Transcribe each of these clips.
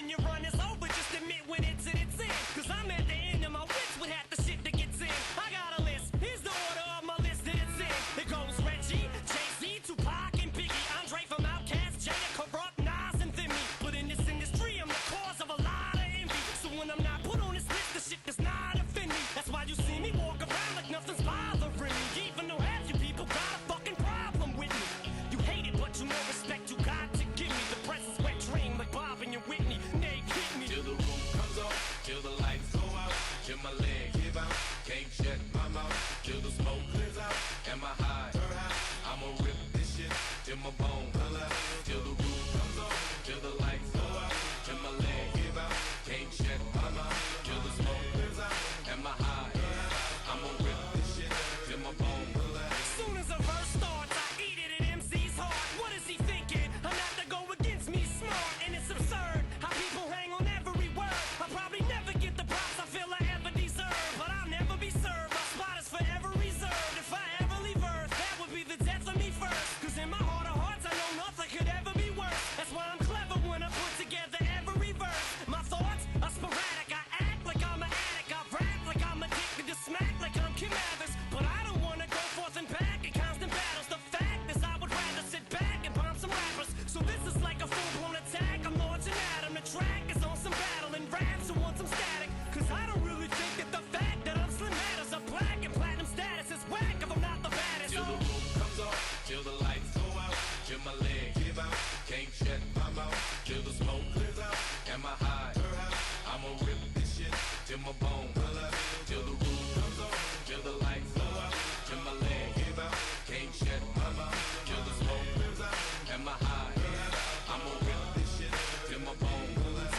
when your run is over, just admit when it's in, it's in. Cause I'm at the end of my wits with half the shit that gets in. I got a list, here's the order of my list that it's in. It goes Reggie, Jay-Z, Tupac, and Biggie, Andre from Outkast, Jada, Corrupt, Nas, and Thimmy. But in this industry, I'm the cause of a lot of envy. So when I'm not put on this list, the shit does not offend me. That's why you see me walk around like nothing's bothering me. Even though half you people got a fucking problem with me. You hate it, but you know respect you got to give me. The press is wet dream like Bob and your Whitney. They kick me till the roof comes on, till the lights go out, till my leg give out, can't shut my mouth, till the smoke clears out, and my high turn out. I'ma rip this shit till my bone pull out, till the roof comes on, till the lights go out, till my leg give out, can't shut my mouth, till the smoke clears out, and my high turn out. I'ma rip this shit till my bone pull out. Soon as a verse starts, I eat it at MC's heart. What is he thinking? I'm not to go against me smart, and it's absurd how people hang on every word. I probably never get the props I feel I ever deserve, but I'll never be served. My spot is forever reserved. If I ever leave Earth, that would be the death of me first. Cause in my heart of hearts, I know nothing could ever be worse. That's why I'm clever when I put together every verse. My thoughts are sporadic. I act like I'm an addict. I rap like I'm addicted to smack like I'm Kim Mathers. But I don't wanna go forth and back in constant battles. The fact is I would rather sit back and bomb some rappers. So this is like a full-blown attack. I'm launching at 'em. The track is on some battle and raps who want some static. Cause I don't really think that the fact that I'm slim matters. A black and platinum status is whack if I'm not the baddest. Till the roof comes on, till the lights go out, till my leg give out, can't shut my mouth, till the smoke clears out, and my high turn out. I'ma rip this shit till my bone pull out, till the roof comes on, till the lights go out, till my leg give out, can't shut my mouth, till the smoke clears out, and my high turn out. I'ma rip this shit till my bone pull out,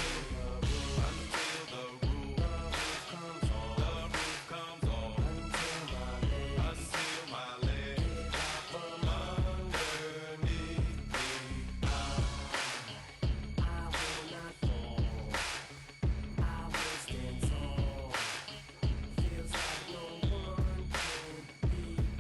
until the roof comes on, the roof comes on, until my leg underneath me. I will not fall. I will stand tall. Feels like no one can beat me.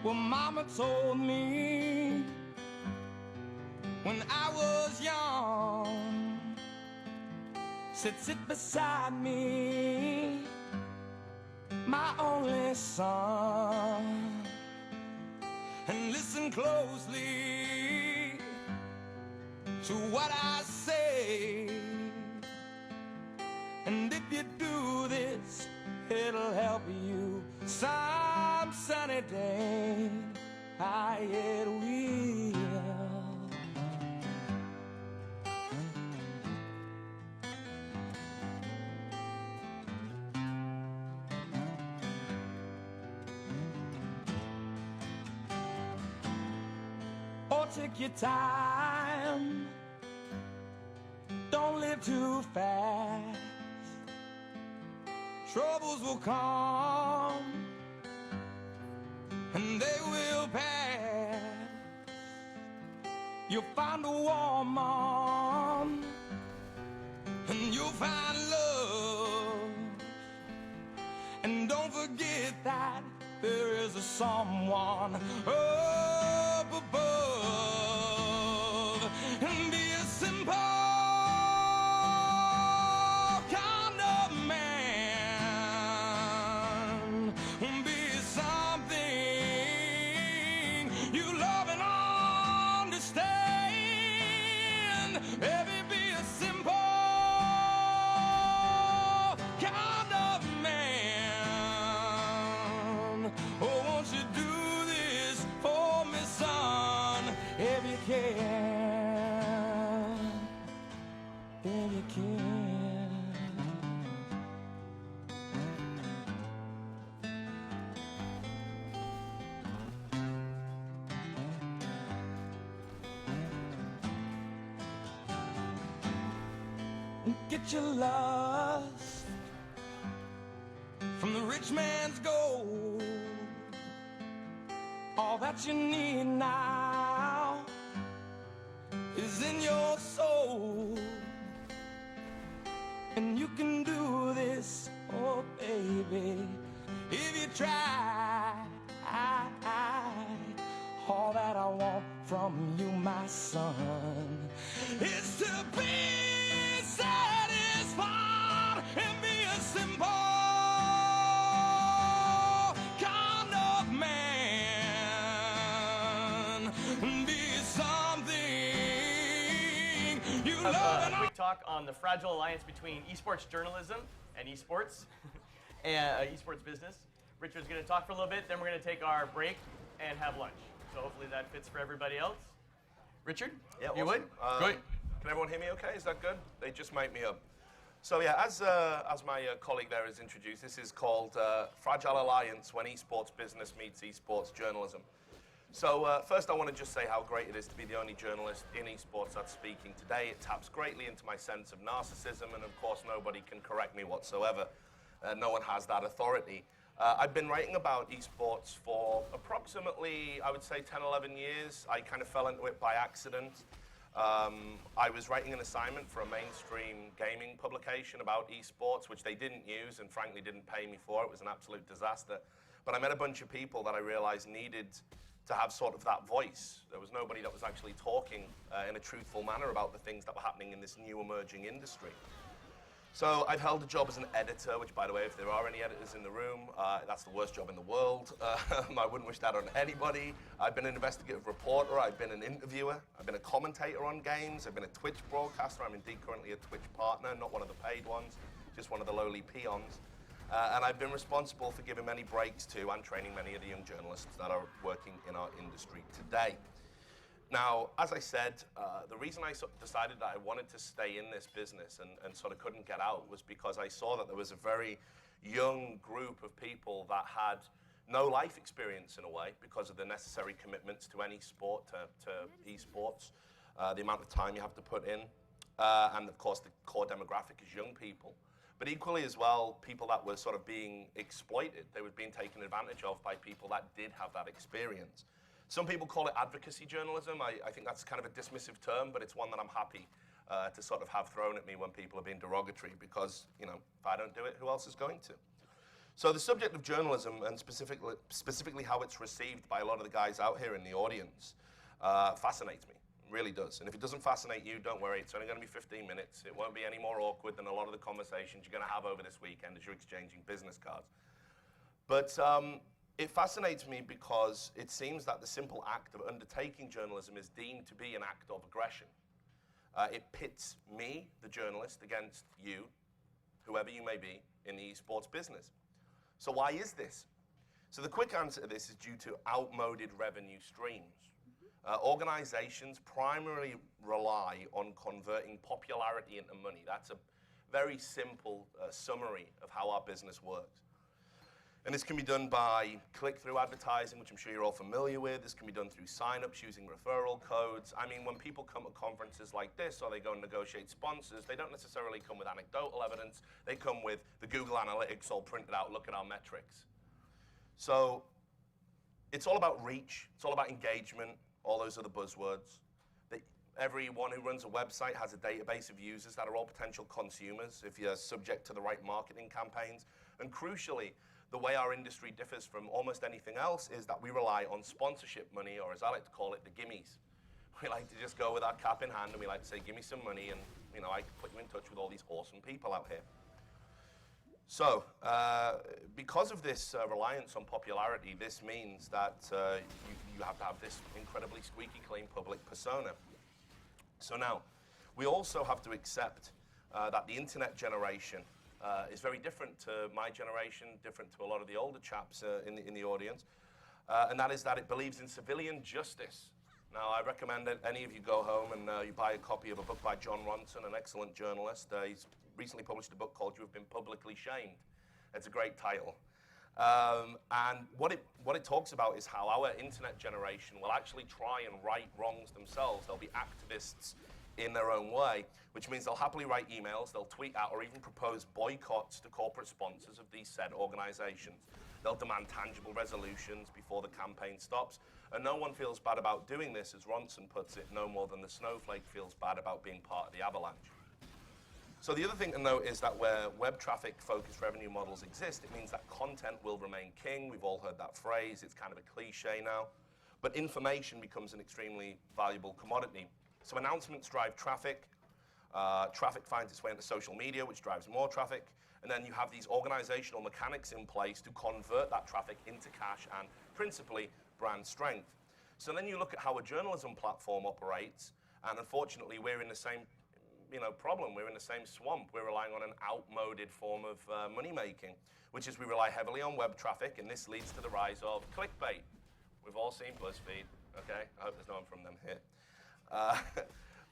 Well, Mama told me when I was young, said sit beside me, my only son, and listen closely to what I say. And if you do this, it'll help you some sunny day. It will. Oh, take your time, don't live too fast. Troubles will come and they will pass. You'll find a woman and you'll find love. And don't forget that there is a someone up above. And be a simple kind of man. Be something you love and understand. Baby, be a simple kind of man. Oh, won't you do this for me, son? get your lust from the rich man's gold. All that you need now is in your soul. And you can do this, oh baby, if you try. All that I want from you, my son, is to be satisfied and be a simple kind of man. Be something you love. A quick talk on the fragile alliance between esports journalism and esports, and esports business. Richard's going to talk for a little bit, then we're going to take our break and have lunch. So hopefully that fits for everybody else. Richard, Yeah, you awesome. would? Great. Can everyone hear me okay? Is that good? They just mic me up. So yeah, as my colleague there has introduced, this is called Fragile Alliance when esports business meets esports journalism. So first I want to just say how great it is to be the only journalist in esports that's speaking today. It taps greatly into my sense of narcissism, and of course nobody can correct me whatsoever. No one has that authority. I've been writing about esports for approximately, I would say, 10, 11 years. I kind of fell into it by accident. I was writing an assignment for a mainstream gaming publication about esports, which they didn't use and frankly didn't pay me for. It was an absolute disaster. But I met a bunch of people that I realized needed to have sort of that voice. There was nobody that was actually talking in a truthful manner about the things that were happening in this new emerging industry. So I've held a job as an editor, which, by the way, if there are any editors in the room, that's the worst job in the world. I wouldn't wish that on anybody. I've been an investigative reporter. I've been an interviewer. I've been a commentator on games. I've been a Twitch broadcaster. I'm indeed currently a Twitch partner, not one of the paid ones, just one of the lowly peons. And I've been responsible for giving many breaks to and training many of the young journalists that are working in our industry today. Now, as I said, the reason I decided that I wanted to stay in this business and sort of couldn't get out was because I saw that there was a very young group of people that had no life experience in a way because of the necessary commitments to any sport, to esports, the amount of time you have to put in, and of course the core demographic is young people. But equally as well, people that were sort of being exploited, they were being taken advantage of by people that did have that experience. Some people call it advocacy journalism. I think that's kind of a dismissive term, but it's one that I'm happy to sort of have thrown at me when people are being derogatory because, you know, if I don't do it, who else is going to? So the subject of journalism and specifically how it's received by a lot of the guys out here in the audience fascinates me, really does. And if it doesn't fascinate you, don't worry, it's only going to be 15 minutes. It won't be any more awkward than a lot of the conversations you're going to have over this weekend as you're exchanging business cards. But it fascinates me because it seems that the simple act of undertaking journalism is deemed to be an act of aggression. It pits me, the journalist, against you, whoever you may be, in the esports business. So why is this? So the quick answer to this is due to outmoded revenue streams. Organizations primarily rely on converting popularity into money. That's a very simple summary of how our business works. And this can be done by click-through advertising, which I'm sure you're all familiar with. This can be done through sign-ups using referral codes. I mean, when people come to conferences like this or they go and negotiate sponsors, they don't necessarily come with anecdotal evidence. They come with the Google Analytics all printed out, look at our metrics. So it's all about reach. It's all about engagement, all those other buzzwords. Everyone who runs a website has a database of users that are all potential consumers if you're subject to the right marketing campaigns. And crucially, the way our industry differs from almost anything else is that we rely on sponsorship money, or as I like to call it, the gimmies. We like to just go with our cap in hand and we like to say, give me some money and, you know, I can put you in touch with all these awesome people out here. So, because of this reliance on popularity, this means that you have to have this incredibly squeaky clean public persona. So now, we also have to accept that the internet generation is very different to my generation, different to a lot of the older chaps in the audience, and that is that it believes in civilian justice. Now, I recommend that any of you go home and you buy a copy of a book by John Ronson, an excellent journalist. He's recently published a book called You Have Been Publicly Shamed. It's a great title. And what it talks about is how our internet generation will actually try and right wrongs themselves. There'll be activists in their own way, which means they'll happily write emails, they'll tweet out, or even propose boycotts to corporate sponsors of these said organizations. They'll demand tangible resolutions before the campaign stops, and no one feels bad about doing this, as Ronson puts it, no more than the snowflake feels bad about being part of the avalanche. So the other thing to note is that where web traffic-focused revenue models exist, it means that content will remain king. We've all heard that phrase. It's kind of a cliche now. But information becomes an extremely valuable commodity. So announcements drive traffic. Traffic finds its way into social media, which drives more traffic. And then you have these organizational mechanics in place to convert that traffic into cash and principally brand strength. So then you look at how a journalism platform operates, and unfortunately we're in the same problem. We're in the same swamp. We're relying on an outmoded form of money making, which is we rely heavily on web traffic, and this leads to the rise of clickbait. We've all seen BuzzFeed, okay? I hope there's no one from them here.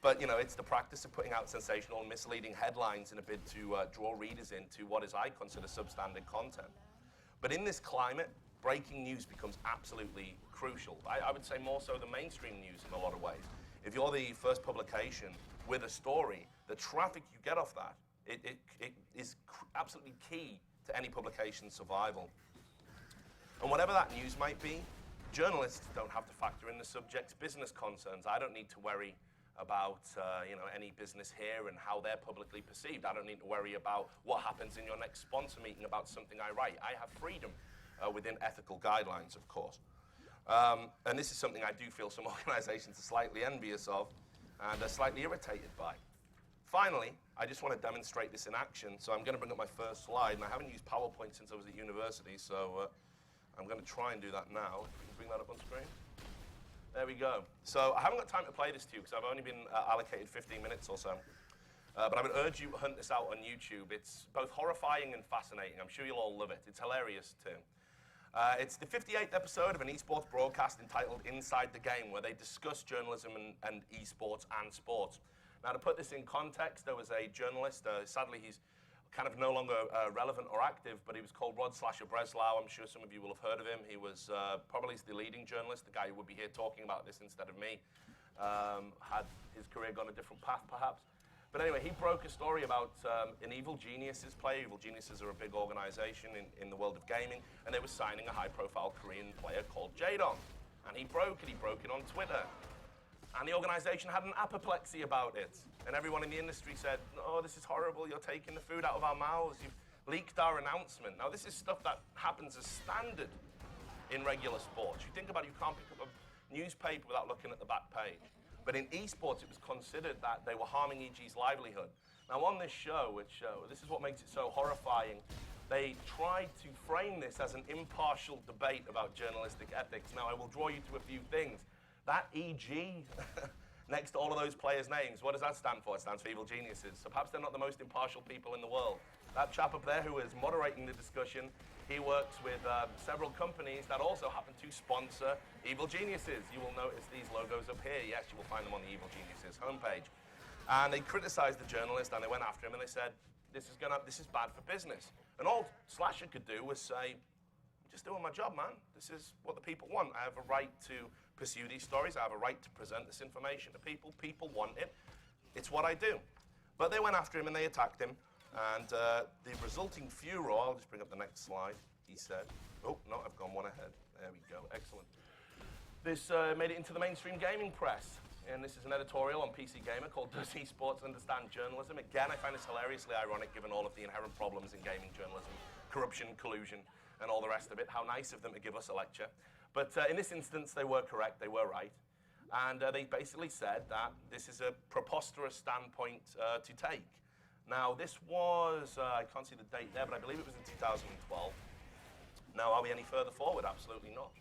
But it's the practice of putting out sensational and misleading headlines in a bid to draw readers into what is I consider substandard content. But in this climate, breaking news becomes absolutely crucial. I would say more so than mainstream news in a lot of ways. If you're the first publication with a story, the traffic you get off that, it is absolutely key to any publication's survival. And whatever that news might be, journalists don't have to factor in the subject's business concerns. I don't need to worry about any business here and how they're publicly perceived. I don't need to worry about what happens in your next sponsor meeting about something I write. I have freedom within ethical guidelines, of course. And this is something I do feel some organizations are slightly envious of and are slightly irritated by. Finally, I just want to demonstrate this in action, so I'm going to bring up my first slide, and I haven't used PowerPoint since I was at university, so I'm going to try and do that now. If we can bring that up on screen. There we go. So I haven't got time to play this to you because I've only been allocated 15 minutes or so. But I would urge you to hunt this out on YouTube. It's both horrifying and fascinating. I'm sure you'll all love it. It's hilarious too. It's the 58th episode of an esports broadcast entitled Inside the Game, where they discuss journalism and esports and sports. Now, to put this in context, there was a journalist, sadly he's kind of no longer relevant or active, but he was called Rod Slasher Breslau. I'm sure some of you will have heard of him. He was probably the leading journalist, the guy who would be here talking about this instead of me. Had his career gone a different path, perhaps. But anyway, he broke a story about an Evil Geniuses player. Evil Geniuses are a big organization in the world of gaming, and they were signing a high-profile Korean player called Jadon. And he broke it on Twitter. And the organization had an apoplexy about it. And everyone in the industry said, oh, this is horrible, you're taking the food out of our mouths, you've leaked our announcement. Now, this is stuff that happens as standard in regular sports. You think about it, you can't pick up a newspaper without looking at the back page. But in esports, it was considered that they were harming EG's livelihood. Now, on this show, this is what makes it so horrifying, they tried to frame this as an impartial debate about journalistic ethics. Now, I will draw you to a few things. That EG next to all of those players' names, what does that stand for? It stands for Evil Geniuses. So perhaps they're not the most impartial people in the world. That chap up there who is moderating the discussion, he works with several companies that also happen to sponsor Evil Geniuses. You will notice these logos up here. Yes, you will find them on the Evil Geniuses homepage. And they criticized the journalist, and they went after him, and they said, this is bad for business. And all Slasher could do was say, just doing my job, man. This is what the people want. I have a right to pursue these stories. I have a right to present this information to people. People want it. It's what I do. But they went after him and they attacked him. And the resulting furor, I'll just bring up the next slide, he said. Oh, no, I've gone one ahead. There we go. Excellent. This made it into the mainstream gaming press. And this is an editorial on PC Gamer called Does Esports Understand Journalism? Again, I find this hilariously ironic given all of the inherent problems in gaming journalism, corruption, collusion, and all the rest of it. How nice of them to give us a lecture. But in this instance, they were correct, they were right. And they basically said that this is a preposterous standpoint to take. Now, this was, I can't see the date there, but I believe it was in 2012. Now, are we any further forward? Absolutely not.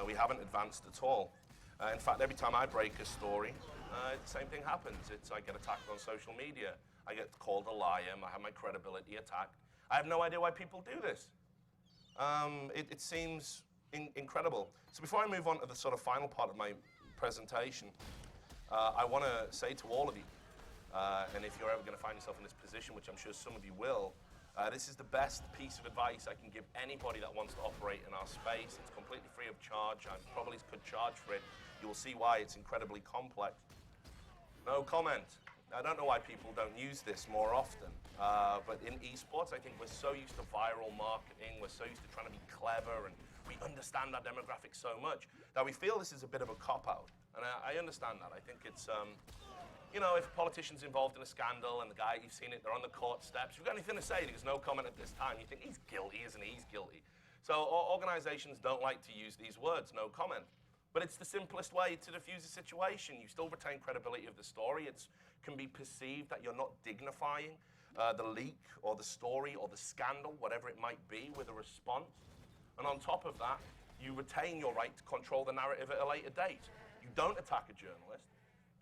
We haven't advanced at all. In fact, every time I break a story, the same thing happens. I get attacked on social media. I get called a liar. I have my credibility attacked. I have no idea why people do this. It seems incredible. So before I move on to the sort of final part of my presentation, I want to say to all of you, and if you're ever going to find yourself in this position, which I'm sure some of you will, this is the best piece of advice I can give anybody that wants to operate in our space. It's completely free of charge. I probably could charge for it. You will see why it's incredibly complex. No comment. I don't know why people don't use this more often, but in esports, I think we're so used to viral marketing, we're so used to trying to be clever, and we understand our demographics so much that we feel this is a bit of a cop-out. And I understand that. I think it's, you know, if a politician's involved in a scandal and the guy, you've seen it, they're on the court steps, you've got anything to say, there's no comment at this time. You think, he's guilty, isn't he? He's guilty. So organizations don't like to use these words, no comment. But it's the simplest way to diffuse a situation. You still retain credibility of the story. It can be perceived that you're not dignifying the leak or the story or the scandal, whatever it might be, with a response. And on top of that, you retain your right to control the narrative at a later date. You don't attack a journalist,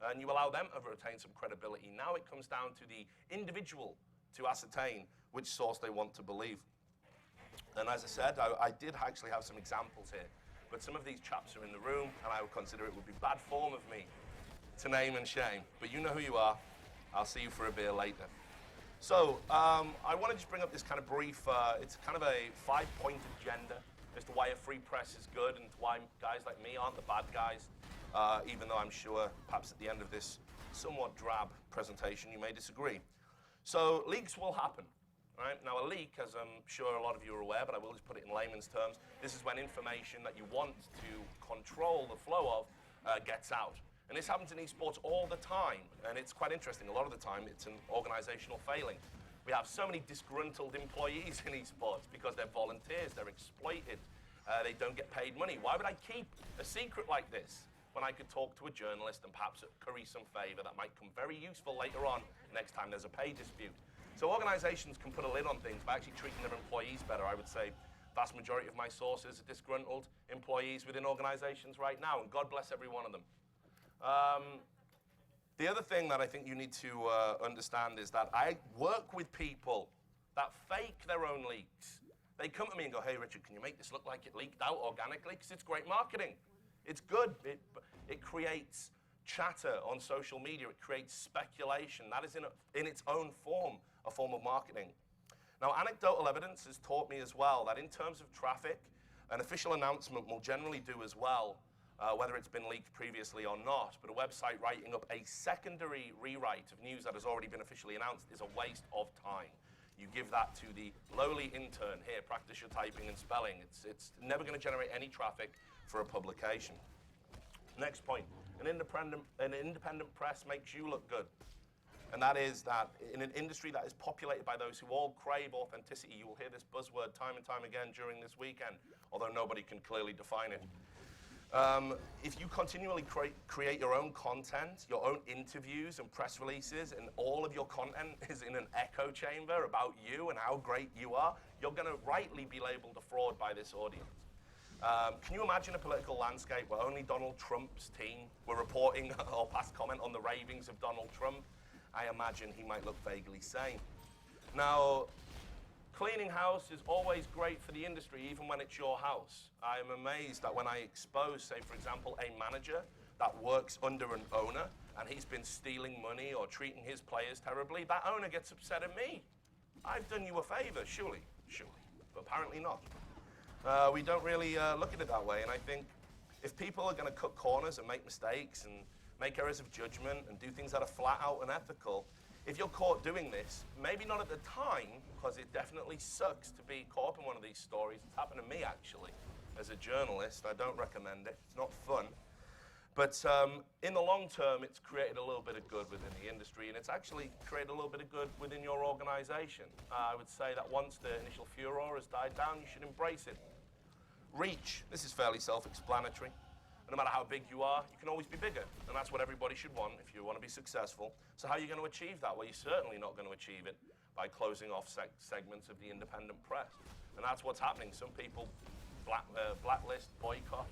and you allow them to retain some credibility. Now it comes down to the individual to ascertain which source they want to believe. And as I said, I did actually have some examples here. But some of these chaps are in the room, and I would consider it would be bad form of me to name and shame. But you know who you are. I'll see you for a beer later. So I want to just bring up this kind of brief, it's kind of a 5-point agenda as to why a free press is good and why guys like me aren't the bad guys, even though I'm sure perhaps at the end of this somewhat drab presentation you may disagree. So leaks will happen. Right? Now, a leak, as I'm sure a lot of you are aware, but I will just put it in layman's terms, this is when information that you want to control the flow of gets out. And this happens in esports all the time, and it's quite interesting. A lot of the time, it's an organizational failing. We have so many disgruntled employees in esports because they're volunteers, they're exploited, they don't get paid money. Why would I keep a secret like this when I could talk to a journalist and perhaps curry some favor that might come very useful later on next time there's a pay dispute? So organizations can put a lid on things by actually treating their employees better. I would say vast majority of my sources are disgruntled employees within organizations right now, and God bless every one of them. The other thing that I think you need to understand is that I work with people that fake their own leaks. They come to me and go, hey, Richard, can you make this look like it leaked out organically? Because it's great marketing. It's good. It creates chatter on social media. It creates speculation. That is in its own form a form of marketing. Now, anecdotal evidence has taught me as well that in terms of traffic, an official announcement will generally do as well, whether it's been leaked previously or not. But a website writing up a secondary rewrite of news that has already been officially announced is a waste of time. You give that to the lowly intern. Here, practice your typing and spelling. It's never going to generate any traffic for a publication. Next point, an independent press makes you look good. And that is that in an industry that is populated by those who all crave authenticity, you will hear this buzzword time and time again during this weekend, although nobody can clearly define it. If you continually create your own content, your own interviews and press releases, and all of your content is in an echo chamber about you and how great you are, you're going to rightly be labeled a fraud by this audience. Can you imagine a political landscape where only Donald Trump's team were reporting or passed comment on the ravings of Donald Trump? I imagine he might look vaguely sane. Now, cleaning house is always great for the industry, even when it's your house. I'm amazed that when I expose, say, for example, a manager that works under an owner and he's been stealing money or treating his players terribly, that owner gets upset at me. I've done you a favor, surely, but apparently not. We don't really look at it that way, and I think if people are going to cut corners and make mistakes and make errors of judgment and do things that are flat out unethical, if you're caught doing this, maybe not at the time, because it definitely sucks to be caught up in one of these stories. It's happened to me, actually, as a journalist. I don't recommend it. It's not fun. But in the long term, it's created a little bit of good within the industry, and it's actually created a little bit of good within your organization. I would say that once the initial furor has died down, you should embrace it. Reach. This is fairly self-explanatory. No matter how big you are, you can always be bigger. And that's what everybody should want if you want to be successful. So how are you going to achieve that? Well, you're certainly not going to achieve it by closing off segments of the independent press. And that's what's happening. Some people blacklist, boycott,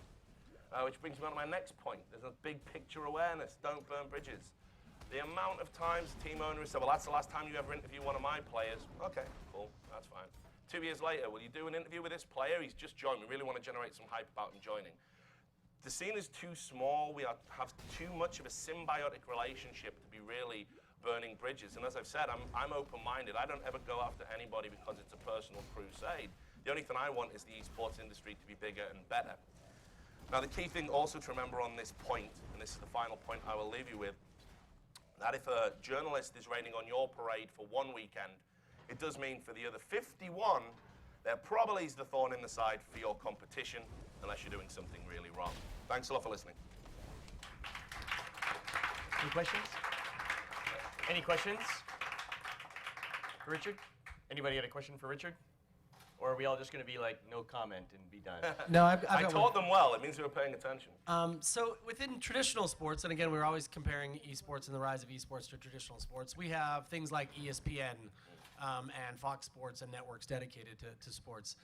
which brings me on to my next point. There's a big picture awareness. Don't burn bridges. The amount of times the team owner has said, well, that's the last time you ever interview one of my players. Okay, cool, that's fine. 2 years later, will you do an interview with this player? He's just joined. We really want to generate some hype about him joining. The scene is too small. We have too much of a symbiotic relationship to be really burning bridges. And as I've said, I'm open-minded. I don't ever go after anybody because it's a personal crusade. The only thing I want is the esports industry to be bigger and better. Now, the key thing also to remember on this point, and this is the final point I will leave you with, that if a journalist is raining on your parade for one weekend, it does mean for the other 51, there probably is the thorn in the side for your competition, unless you're doing something really wrong. Thanks a lot for listening. Any questions? Any questions for Richard? Anybody got a question for Richard? Or are we all just going to be like, no comment and be done? No, I've I got taught them well. It means they were paying attention. So within traditional sports, and again, we're always comparing esports and the rise of esports to traditional sports. We have things like ESPN and Fox Sports and networks dedicated to sports.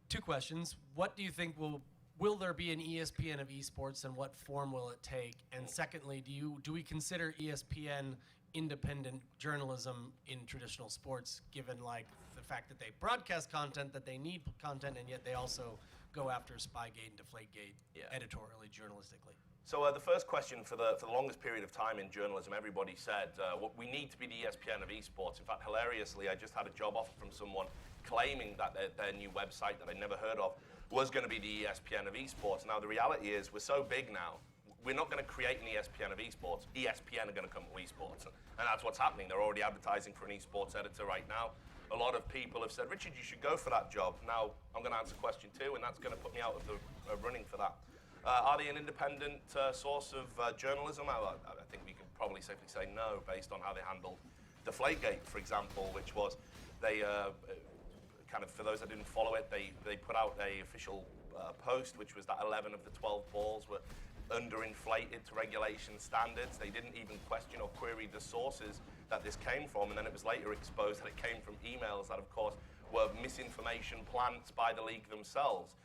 Two questions: what do you think will there be an ESPN of esports, and what form will it take? And secondly, do we consider ESPN independent journalism in traditional sports, given like the fact that they broadcast content, that they need content, and yet they also go after Spygate and Deflategate editorially, journalistically? So the first question, for the longest period of time in journalism, everybody said, we need to be the ESPN of esports. In fact, hilariously, I just had a job offer from someone claiming that their new website that I'd never heard of was going to be the ESPN of esports. Now, the reality is we're so big now, we're not going to create an ESPN of esports. ESPN are going to come to esports. And that's what's happening. They're already advertising for an esports editor right now. A lot of people have said, Richard, you should go for that job. Now, I'm going to answer question 2, and that's going to put me out of the running for that. Are they an independent source of journalism? I think we can probably safely say no, based on how they handled Deflategate, for example, which was they kind of, for those that didn't follow it, they put out a official post, which was that 11 of the 12 balls were underinflated to regulation standards. They didn't even question or query the sources that this came from, and then it was later exposed that it came from emails that, of course, were misinformation plants by the league themselves.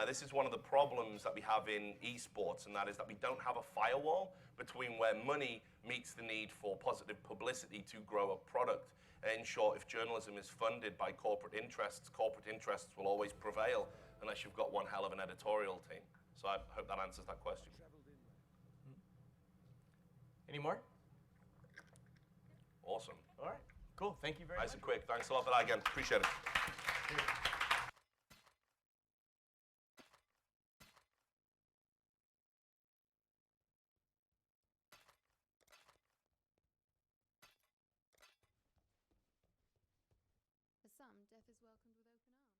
This is one of the problems that we have in esports, and that is that we don't have a firewall between where money meets the need for positive publicity to grow a product. In short, if journalism is funded by corporate interests will always prevail unless you've got one hell of an editorial team. So I hope that answers that question. Any more? Awesome. All right. Cool. Thank you very much. Nice and quick. Thanks a lot for that again. Appreciate it. For some, death is welcomed with open arms.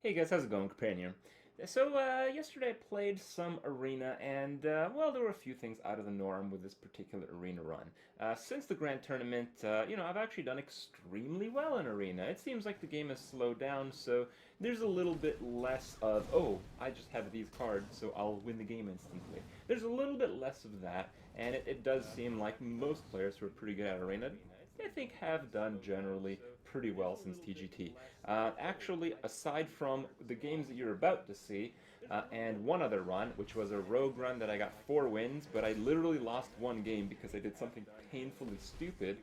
Hey guys, how's it going, Companion? So, yesterday I played some Arena, and, well, there were a few things out of the norm with this particular Arena run. Since the Grand Tournament, I've actually done extremely well in Arena. It seems like the game has slowed down, so there's a little bit less of, oh, I just have these cards, so I'll win the game instantly. There's a little bit less of that, and it does seem like most players who are pretty good at Arena, I think, have done generally pretty well since TGT. Actually, aside from the games that you're about to see, and one other run, which was a rogue run that I got 4 wins, but I literally lost 1 game because I did something painfully stupid.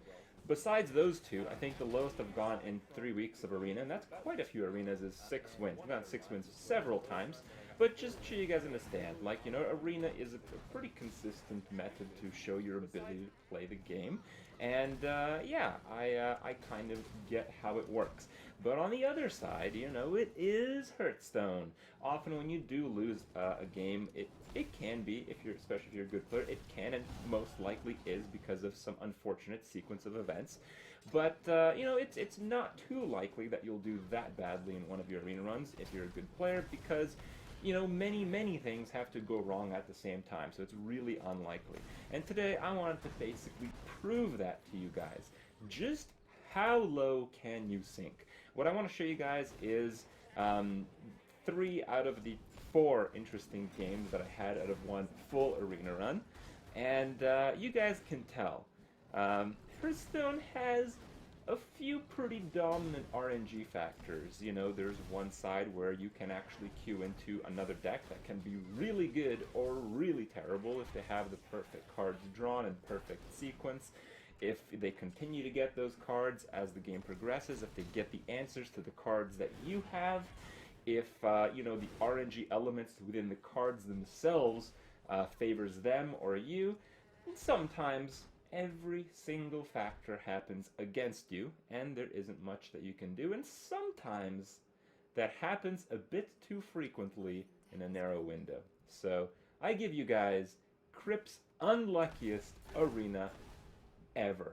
Besides those 2, I think the lowest I've gone in 3 weeks of Arena, and that's quite a few arenas, is 6 wins. I've gotten 6 wins several times, but just so you guys understand, like, Arena is a pretty consistent method to show your ability to play the game. And, I kind of get how it works. But on the other side, it is Hearthstone. Often when you do lose a game, it can be, especially if you're a good player, it can and most likely is because of some unfortunate sequence of events. But, it's not too likely that you'll do that badly in one of your arena runs if you're a good player, because many things have to go wrong at the same time, so it's really unlikely. And today I wanted to basically prove that to you guys. Just how low can you sink? What I want to show you guys is 3 out of the 4 interesting games that I had out of one full arena run, and you guys can tell. Hearthstone has a few pretty dominant RNG factors. There's one side where you can actually queue into another deck that can be really good or really terrible if they have the perfect cards drawn in perfect sequence. If they continue to get those cards as the game progresses, if they get the answers to the cards that you have, if, the RNG elements within the cards themselves favors them or you. And sometimes every single factor happens against you, and there isn't much that you can do. And sometimes that happens a bit too frequently in a narrow window. So I give you guys Crip's unluckiest arena ever.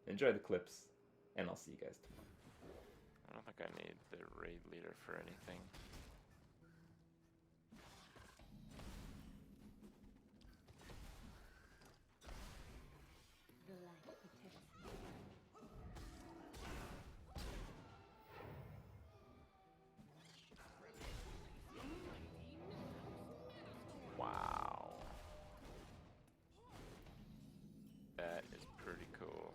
Enjoy the clips, and I'll see you guys tomorrow. I don't think I need the raid leader for anything. Wow. That is pretty cool.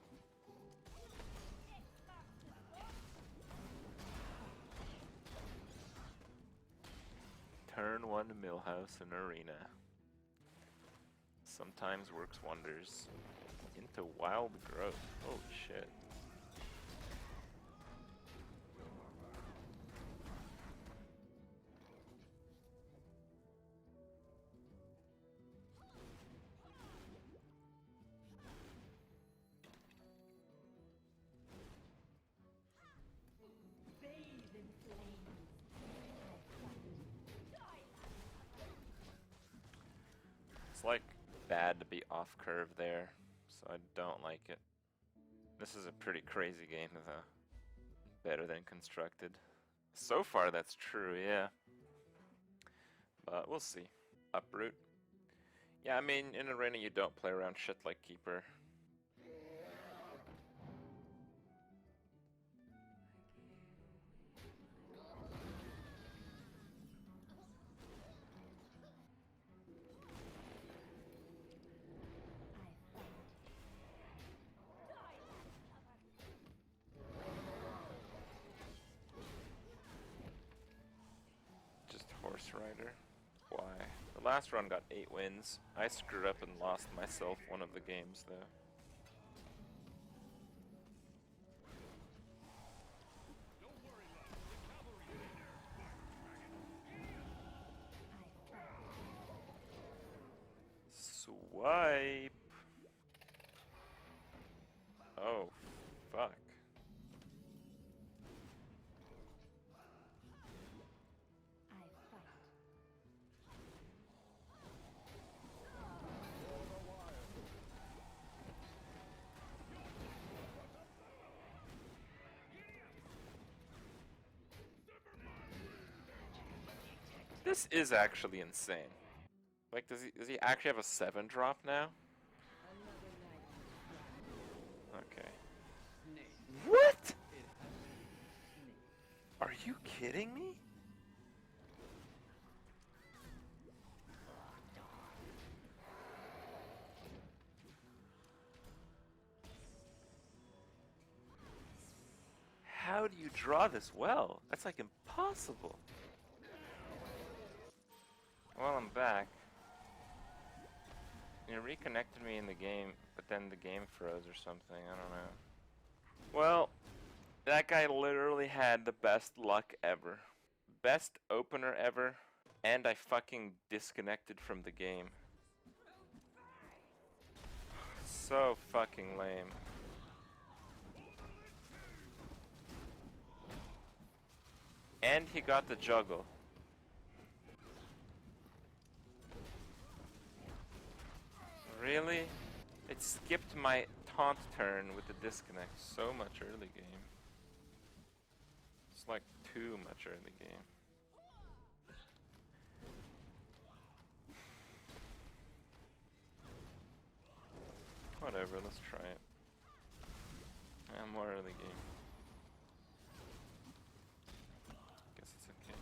Turn 1 Millhouse in Arena. Sometimes works wonders. Into wild growth. Holy shit. It's like bad to be off curve there, so I don't like it. This is a pretty crazy game though. Better than constructed. So far that's true, yeah. But we'll see. Uproot. Yeah, I mean in Arena you don't play around shit like Keeper. Horse Rider. Why? The last run got 8 wins. I screwed up and lost myself one of the games though. Swipe! Oh, fuck. This is actually insane. Like, does he actually have a 7 drop now? Okay. What? Are you kidding me? How do you draw this well? That's like impossible. Well, I'm back. You reconnected me in the game, but then the game froze or something, I don't know. Well, that guy literally had the best luck ever. Best opener ever, and I fucking disconnected from the game. So fucking lame. And he got the juggle. Really? It skipped my taunt turn with the disconnect so much early game. It's like too much early game. Whatever, let's try it. Yeah, more early game. Guess it's okay.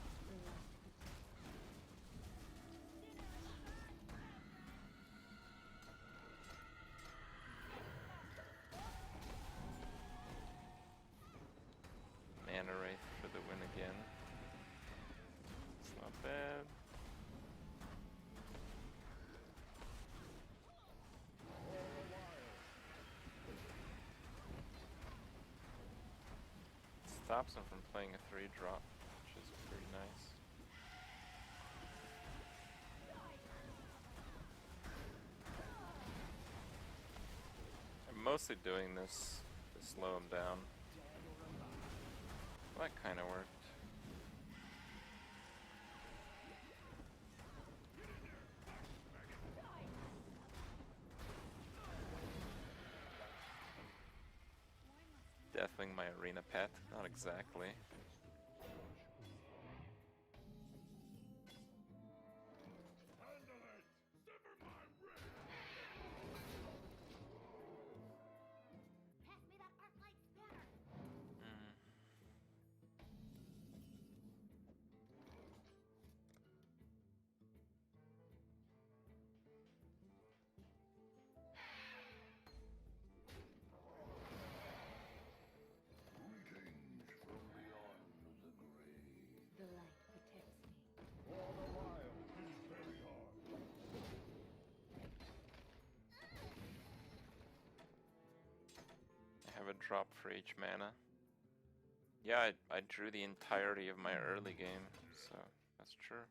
Mana Wraith for the win again. It's not bad. Stops him from playing a 3-drop, which is pretty nice. mostly doing this to slow him down. Well, that kind of worked. Deathwing my arena pet? Not exactly. The light protects me. I have a drop for each mana. Yeah, I drew the entirety of my early game, so that's true.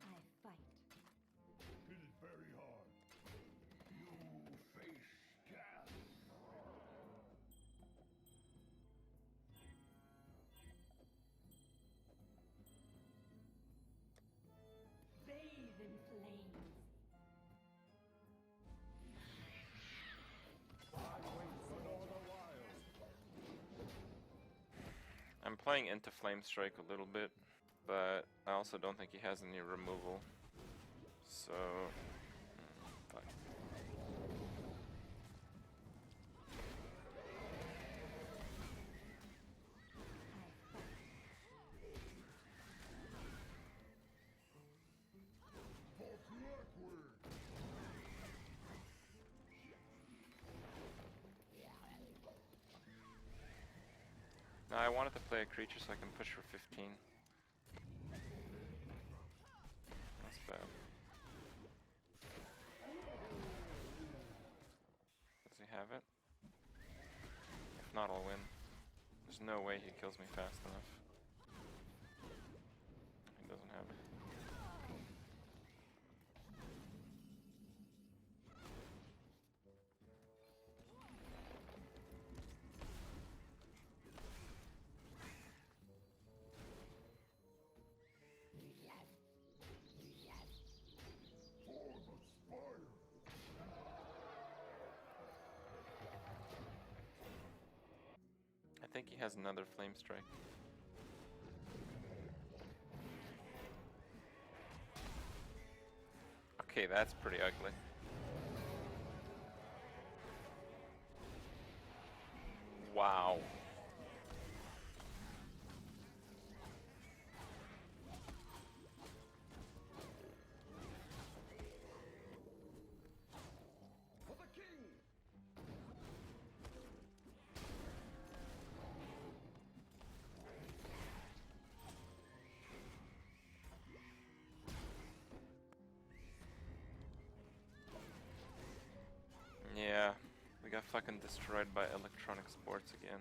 I fight. It is very hard. You face death. Bathe in flames. I'm playing into Flame Strike a little bit, but I also don't think he has any removal. So, fuck. No, I wanted to play a creature so I can push for 15. That's bad. Does he have it? If not, I'll win. There's no way he kills me fast enough. He doesn't have it. I think he has another Flame Strike. Okay, that's pretty ugly. Wow. For the king! Yeah, we got fucking destroyed by Electronic Sports again.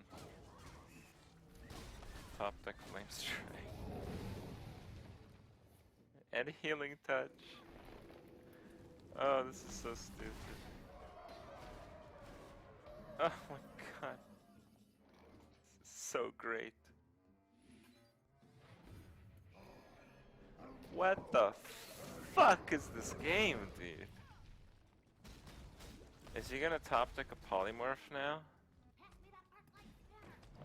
Top deck Flame Strike. And Healing Touch. Oh, this is so stupid. Oh my god. This is so great. What the fuck is this game, dude? Is he gonna top deck a polymorph now?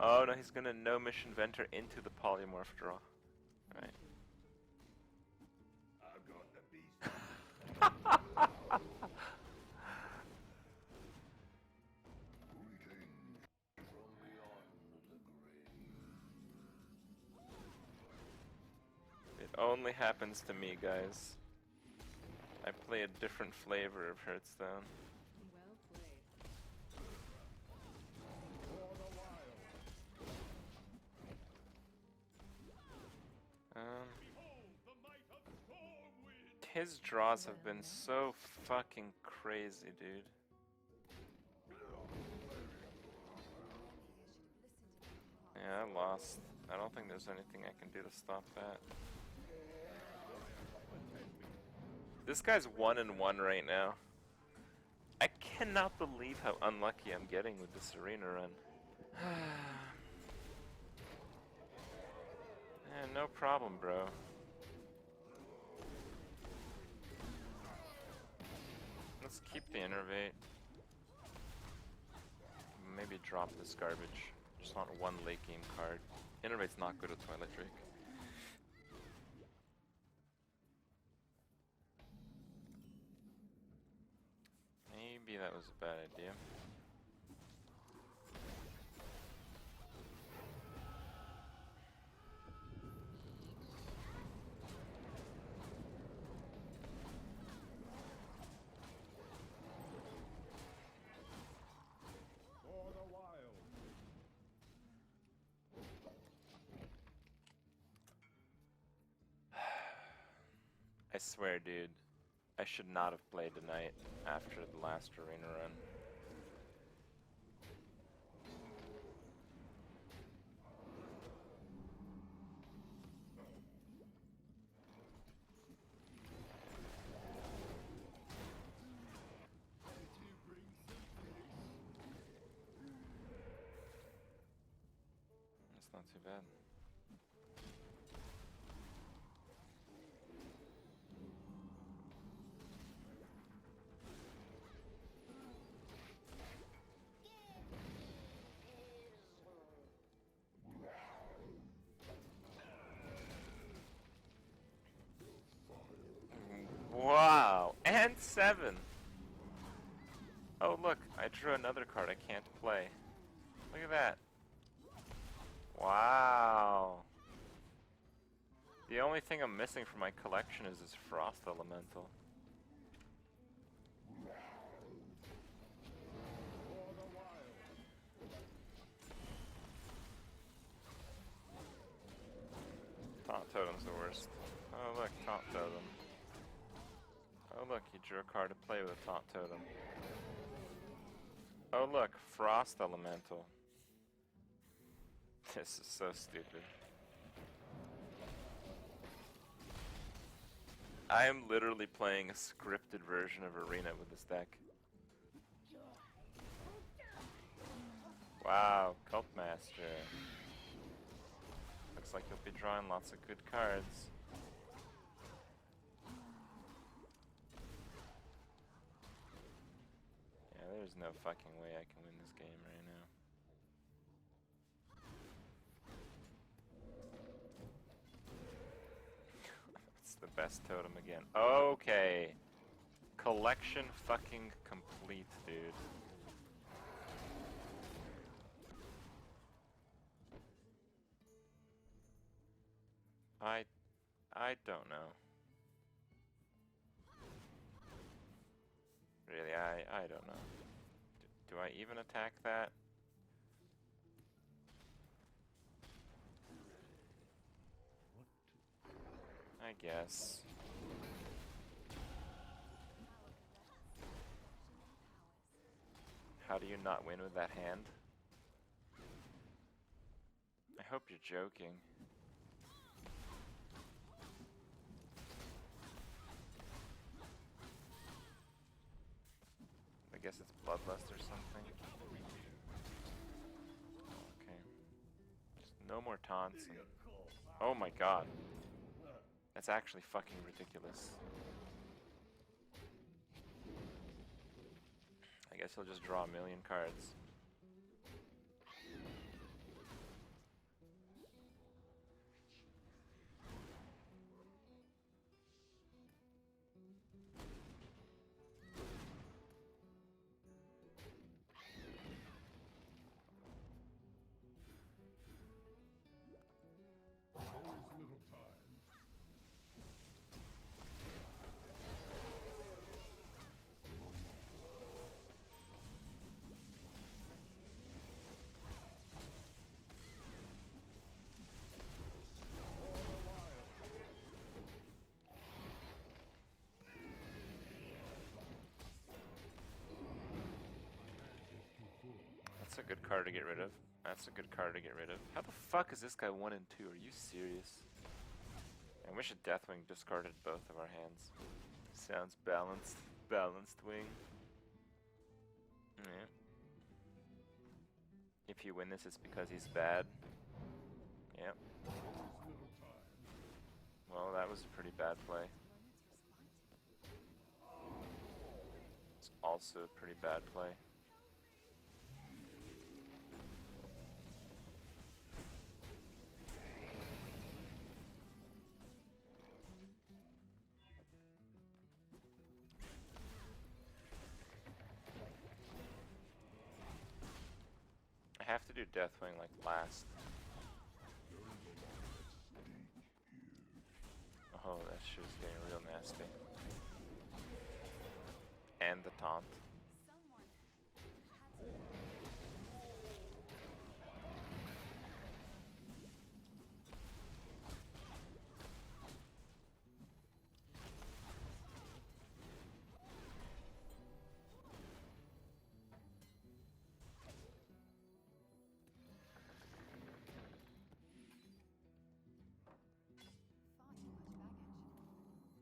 Oh no, he's gonna no mission Venter into the polymorph draw. Right. I've got the beast. Greetings from beyond the grave. It only happens to me, guys. I play a different flavor of Hearthstone. Well played. His draws have been so fucking crazy, dude. Yeah, I lost. I don't think there's anything I can do to stop that. This guy's 1-1 right now. I cannot believe how unlucky I'm getting with this arena run. No problem, bro. Let's keep the innervate. Maybe drop this garbage. Just want one late game card. Innervate's not good with Twilight Drake. Maybe that was a bad idea. I swear, dude, I should not have played tonight after the last arena run. That's not too bad. Wow, and 7. Oh look, I drew another card I can't play. Look at that. Wow. The only thing I'm missing from my collection is this Frost Elemental. Taunt Totem's the worst. Oh look, Taunt Totem. Oh look, he drew a card to play with a Taunt Totem. Oh look, Frost Elemental. This is so stupid. I am literally playing a scripted version of Arena with this deck. Wow, Cult Master. Looks like you'll be drawing lots of good cards. Yeah, there's no fucking way I can win this game right now. It's the best totem again. Okay. Collection fucking complete, dude. I don't know. Really, I don't know. Do I even attack that? I guess. How do you not win with that hand? I hope you're joking. I guess it's Bloodlust or something. Okay. Just no more taunts. Oh my god. That's actually fucking ridiculous. I guess he'll just draw a million cards. That's a good card to get rid of. That's a good card to get rid of. How the fuck is this guy 1 and 2? Are you serious? And we should Deathwing discarded both of our hands. Sounds balanced. Balanced wing. Yeah. If you win this, it's because he's bad. Yep. Well, that was a pretty bad play. It's also a pretty bad play. I have to do Deathwing like last. Oh, that shit's getting real nasty. And the taunt.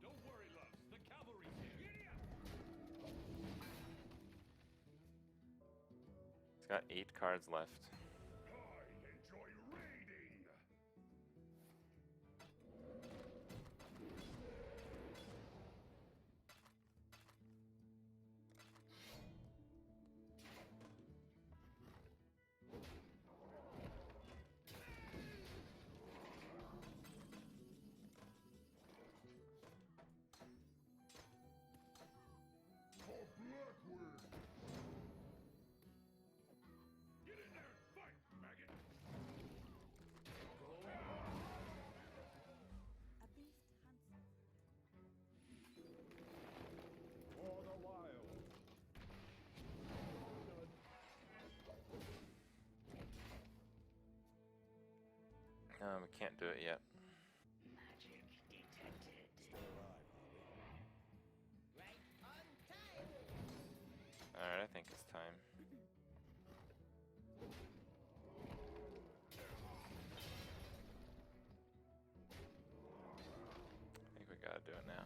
Don't worry, loves. The cavalry's here. He's got 8 cards left. I enjoy raiding. For Blackwood. Get in there and fight, maggot. A beast hunts. For the wild. We can't do it yet. Alright, I think it's time. I think we gotta do it now.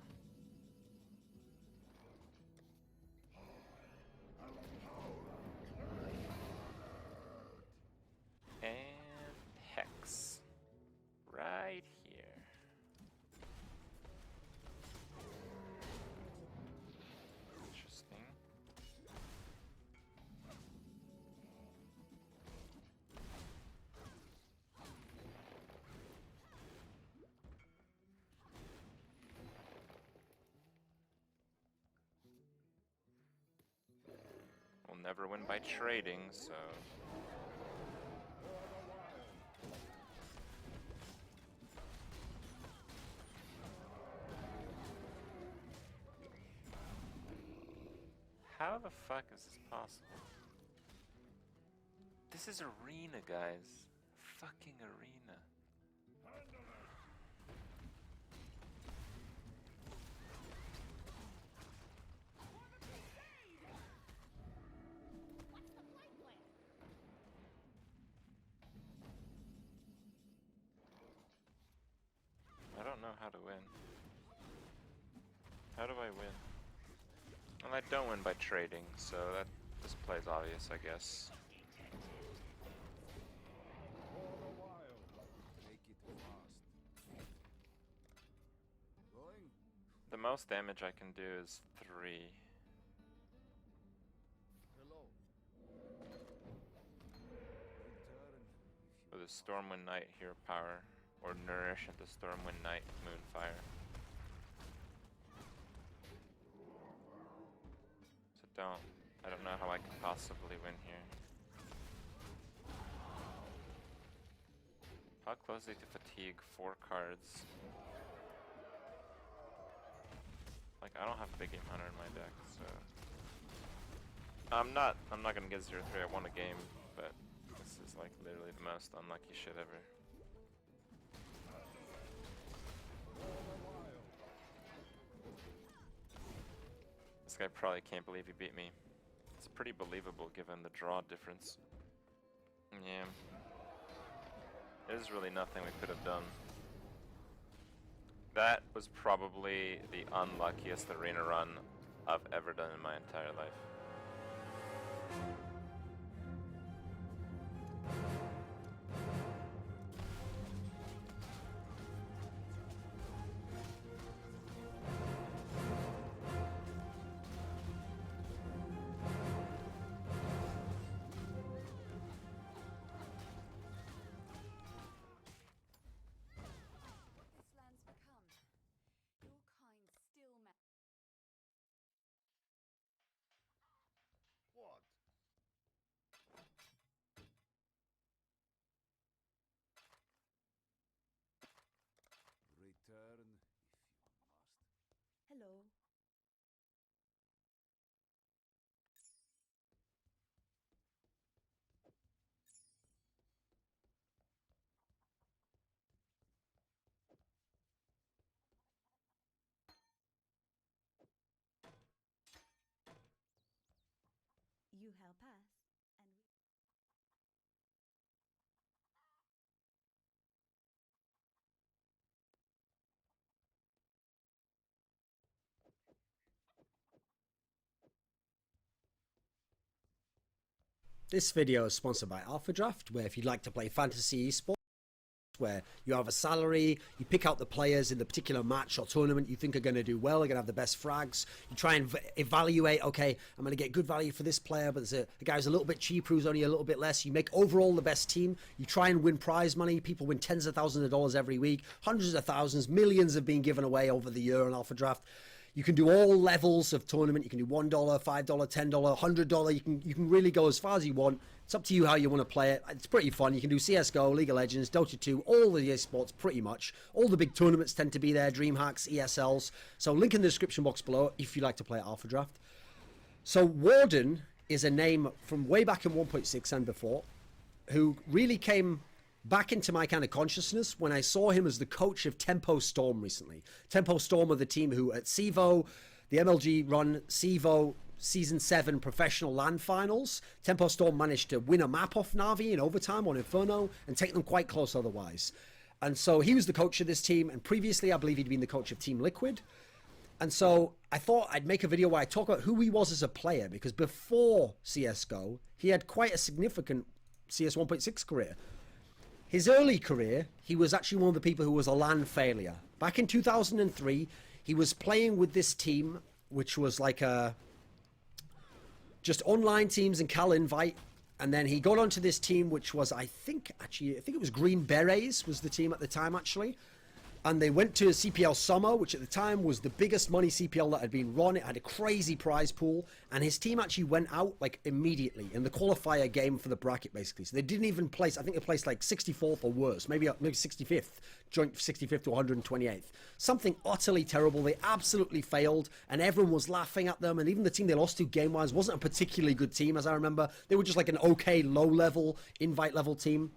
And Hex. Right here. Interesting. We'll never win by trading, so... How the fuck is this possible? This is arena, guys. Fucking arena. I don't know how to win. How do I win? Well, I don't win by trading, so that this play's obvious, I guess. For the wild. Make it fast. Going? The most damage I can do is 3. Hello. Return With a Stormwind Knight Hero Power, or Nourish into Stormwind Knight Moonfire. So I don't know how I could possibly win here. How closely to fatigue 4 cards? Like, I don't have a big game hunter in my deck, so I'm not gonna get 0-3. I won a game, but this is like literally the most unlucky shit ever. This guy probably can't believe he beat me. It's pretty believable given the draw difference. Yeah. There's really nothing we could have done. That was probably the unluckiest arena run I've ever done in my entire life. This land's become. Your kind still What? Return if you must. Hello. You help us, and This video is sponsored by Alpha Draft, where if you'd like to play fantasy esports, where you have a salary, you pick out the players in the particular match or tournament you think are going to do well, are going to have the best frags. You try and evaluate, okay, I'm going to get good value for this player, but there's a guy who's a little bit cheaper who's only a little bit less. You make overall the best team. You try and win prize money. People win tens of thousands of dollars every week. Hundreds of thousands, millions have been given away over the year on Alpha Draft. You can do all levels of tournament. You can do $1, $5, $10, $100. You can really go as far as you want. It's up to you how you want to play it. It's pretty fun. You can do CSGO, League of Legends, Dota 2, all the esports pretty much. All the big tournaments tend to be there, DreamHacks, ESLs. So link in the description box below if you like to play Alpha Draft. So Warden is a name from way back in 1.6 and before, who really came back into my kind of consciousness when I saw him as the coach of Tempo Storm recently. Tempo Storm are the team who at CEVO, the MLG run CEVO Season 7 Professional LAN Finals, Tempo Storm managed to win a map off Na'Vi in overtime on Inferno and take them quite close otherwise. And so he was the coach of this team, and previously I believe he'd been the coach of Team Liquid. And so I thought I'd make a video where I talk about who he was as a player, because before CSGO, he had quite a significant CS 1.6 career. His early career, he was actually one of the people who was a LAN failure. Back in 2003, he was playing with this team, which was like just online teams and Cal Invite. And then he got onto this team, which was, I think it was Green Berets was the team at the time, actually. And they went to CPL Summer, which at the time was the biggest money CPL that had been run. It had a crazy prize pool. And his team actually went out like immediately in the qualifier game for the bracket, basically. So they didn't even place, I think they placed like 64th or worse, maybe 65th, joint 65th to 128th. Something utterly terrible. They absolutely failed, and everyone was laughing at them. And even the team they lost to game-wise wasn't a particularly good team, as I remember. They were just like an okay, low-level, invite-level team.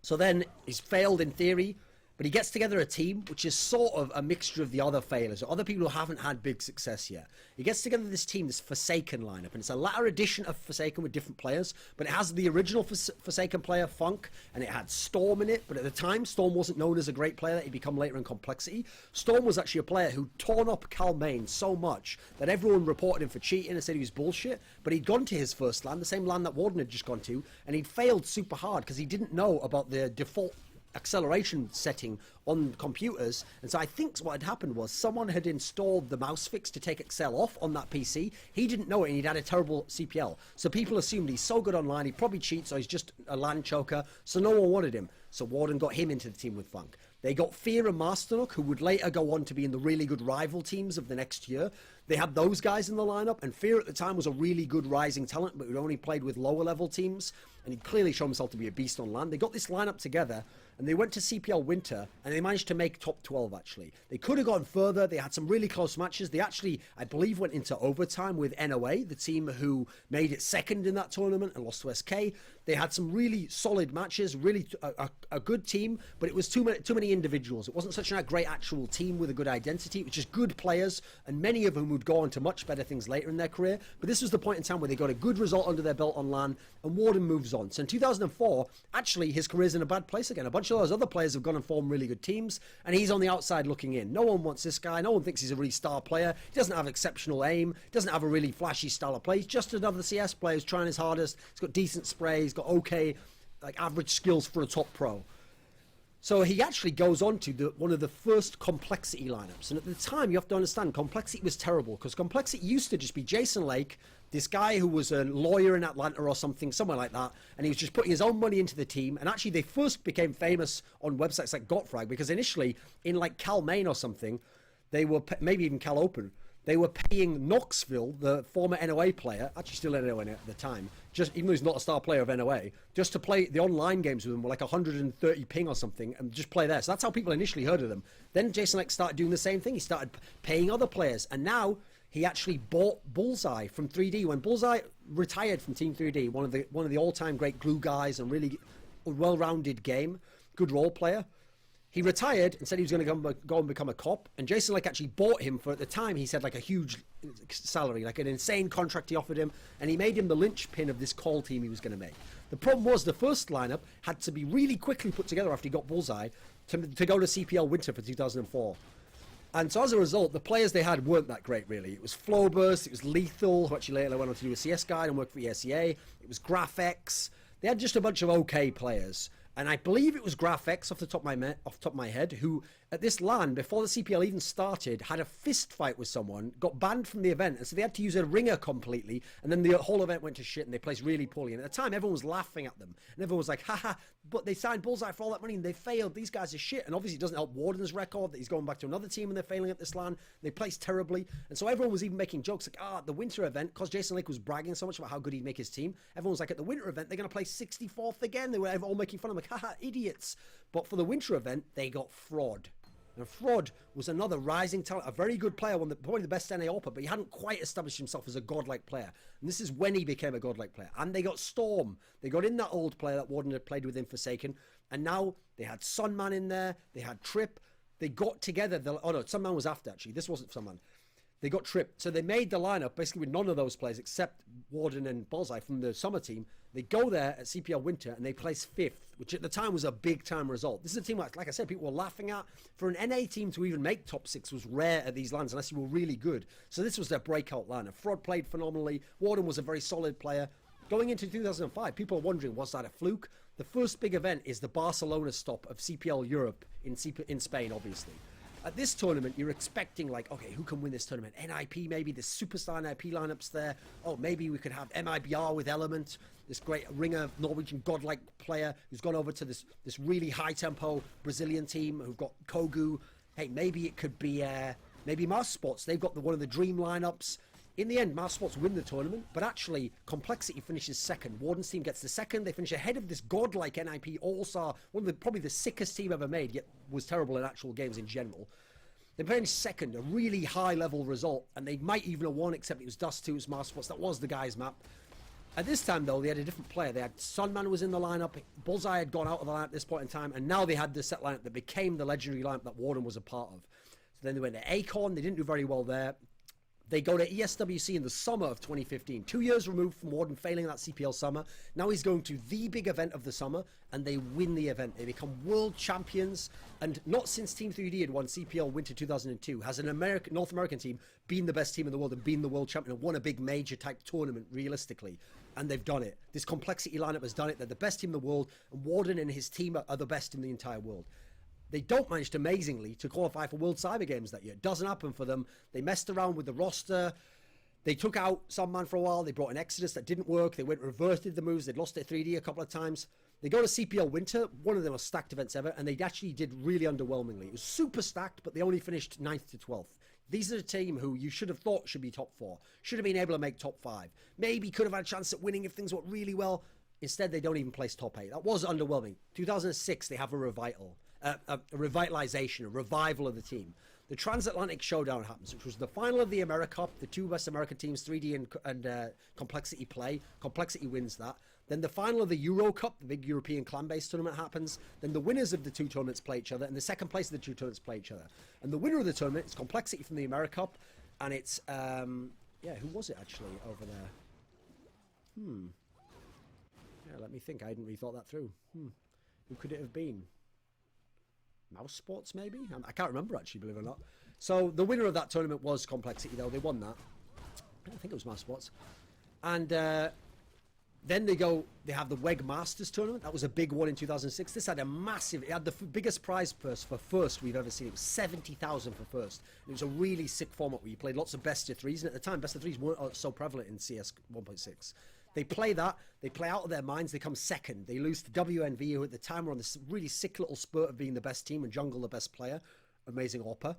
So then he's failed in theory. But he gets together a team which is sort of a mixture of the other failures, or other people who haven't had big success yet. He gets together this team, this Forsaken lineup, and it's a latter edition of Forsaken with different players, but it has the original Forsaken player, Funk, and it had Storm in it, but at the time, Storm wasn't known as a great player that he'd become later in Complexity. Storm was actually a player who torn up Cal Main so much that everyone reported him for cheating and said he was bullshit, but he'd gone to his first LAN, the same LAN that Warden had just gone to, and he'd failed super hard because he didn't know about the default acceleration setting on computers. And so I think what had happened was someone had installed the mouse fix to take Excel off on that PC. He didn't know it, and he'd had a terrible CPL. So people assumed he's so good online, he probably cheats, or he's just a LAN choker. So no one wanted him. So Warden got him into the team with Funk. They got Fear and Masternook, who would later go on to be in the really good rival teams of the next year. They had those guys in the lineup, and Fear at the time was a really good rising talent, but he'd only played with lower level teams, and he'd clearly shown himself to be a beast on LAN. They got this lineup together, and they went to CPL Winter, and they managed to make top 12, actually. They could have gone further. They had some really close matches. They actually, I believe, went into overtime with NOA, the team who made it second in that tournament and lost to SK. They had some really solid matches, really a good team, but it was too many many individuals. It wasn't such a great actual team with a good identity. It was just good players, and many of whom would go on to much better things later in their career. But this was the point in time where they got a good result under their belt on LAN, and Warden moves on. So in 2004, actually, his career's in a bad place again. A bunch of those other players have gone and formed really good teams, and he's on the outside looking in. No one wants this guy. No one thinks he's a really star player. He doesn't have exceptional aim. He doesn't have a really flashy style of play. He's just another CS player who's trying his hardest. He's got decent spray. He's got okay, like average skills for a top pro. So he actually goes on to one of the first Complexity lineups. And at the time, you have to understand, Complexity was terrible because Complexity used to just be Jason Lake, this guy who was a lawyer in Atlanta or something, somewhere like that, and he was just putting his own money into the team. And actually, they first became famous on websites like Gotfrag because initially, in like Cal Maine or something, they were, maybe even Cal Open, they were paying Knoxville, the former NOA player, actually still NOA at the time, just even though he's not a star player of NOA, just to play the online games with them were like 130 ping or something and just play there. So that's how people initially heard of them. Then Jason Lake started doing the same thing. He started paying other players. And now he actually bought Bullseye from 3D. When Bullseye retired from Team 3D, one of the all-time great glue guys and really well-rounded game, good role player, he retired and said he was going to go and become a cop. And Jason Lake actually bought him for, at the time, he said like a huge salary, like an insane contract he offered him. And he made him the linchpin of this call team he was going to make. The problem was the first lineup had to be really quickly put together after he got Bullseye to go to CPL Winter for 2004. And so as a result, the players they had weren't that great, really. It was Flowburst, it was Lethal, who actually later went on to do a CS guide and work for ESEA. It was GraphX. They had just a bunch of okay players. And I believe it was GraphX off the top of my head, who at this LAN, before the CPL even started, had a fist fight with someone, got banned from the event, and so they had to use a ringer completely, and then the whole event went to shit, and they placed really poorly. And at the time, everyone was laughing at them, and everyone was like, haha, but they signed Bullseye for all that money, and they failed. These guys are shit. And obviously, it doesn't help Warden's record that he's going back to another team, and they're failing at this LAN. They placed terribly. And so everyone was even making jokes like, the winter event, because Jason Lake was bragging so much about how good he'd make his team, everyone was like, at the winter event, they're going to play 64th again. They were all making fun of him, like, haha, idiots. But for the winter event, they got Fraud. And Fraud was another rising talent, a very good player, probably the best NA AWPer, but he hadn't quite established himself as a godlike player. And this is when he became a godlike player. And they got Storm. They got in that old player that Warden had played with in Forsaken. And now they had Sunman in there. They had Trip. They got together. Oh no, Sunman was after, actually. This wasn't Sunman. They got Trip. So they made the lineup basically with none of those players except Warden and Bullseye from the summer team. They go there at CPL Winter and they place 5th, which at the time was a big time result. This is a team, like I said, people were laughing at. For an NA team to even make top 6 was rare at these LANs unless you were really good. So this was their breakout LAN. And Fraud played phenomenally. Warden was a very solid player. Going into 2005, people are wondering, was that a fluke? The first big event is the Barcelona stop of CPL Europe in Spain, obviously. At this tournament, you're expecting, like, okay, who can win this tournament? NIP, maybe, the superstar NIP lineups there. Oh, maybe we could have MIBR with Element, this great ringer, Norwegian godlike player who's gone over to this really high-tempo Brazilian team who've got Kogu. Hey, maybe it could be, maybe Master Sports. They've got one of the dream lineups. In the end, Master Sports win the tournament, but actually, Complexity finishes second. Warden's team gets the second. They finish ahead of this godlike NIP All-Star, probably the sickest team ever made, yet was terrible in actual games in general. They finished second, a really high-level result, and they might even have won, except it was Dust 2's Master Sports. That was the guy's map. At this time, though, they had a different player. They had Sunman was in the lineup. Bullseye had gone out of the lineup at this point in time, and now they had the set lineup that became the legendary lineup that Warden was a part of. So then they went to Acorn. They didn't do very well there. They go to ESWC in the summer of 2015, 2 years removed from Warden failing that CPL summer. Now he's going to the big event of the summer, and they win the event. They become world champions, and not since Team 3D had won CPL Winter 2002 has an North American team been the best team in the world and been the world champion and won a big major type tournament realistically. And they've done it. This Complexity lineup has done it. They're the best team in the world, and Warden and his team are the best in the entire world. They don't manage, amazingly, to qualify for World Cyber Games that year. It doesn't happen for them. They messed around with the roster. They took out some man for a while. They brought an Exodus that didn't work. They reverted the moves. They'd lost their 3D a couple of times. They go to CPL Winter, one of the most stacked events ever, and they actually did really underwhelmingly. It was super stacked, but they only finished 9th to 12th. These are a team who you should have thought should be top 4. Should have been able to make top 5. Maybe could have had a chance at winning if things went really well. Instead, they don't even place top 8. That was underwhelming. 2006, they have a revival. A revitalization, a revival of the team. The Transatlantic Showdown happens, which was the final of the AmeriCup. The two West American teams, 3D and Complexity play. Complexity wins that. Then the final of the Euro Cup, the big European clan-based tournament, happens. Then the winners of the two tournaments play each other, and the second place of the two tournaments play each other. And the winner of the tournament is Complexity from the AmeriCup, and it's who was it actually over there? Yeah, let me think. I hadn't really thought that through. Who could it have been? Mouse Sports, maybe? I can't remember, actually, believe it or not. So the winner of that tournament was Complexity, though. They won that. I think it was Mouse Sports. And then they have the WEG Masters tournament. That was a big one in 2006. This had it had the biggest prize purse for first we've ever seen. It was 70,000 for first. It was a really sick format where you played lots of best of threes. And at the time, best of threes weren't so prevalent in CS 1.6. They play that. They play out of their minds. They come second. They lose to WNV, who at the time were on this really sick little spurt of being the best team and Jungle the best player. Amazing AWPer.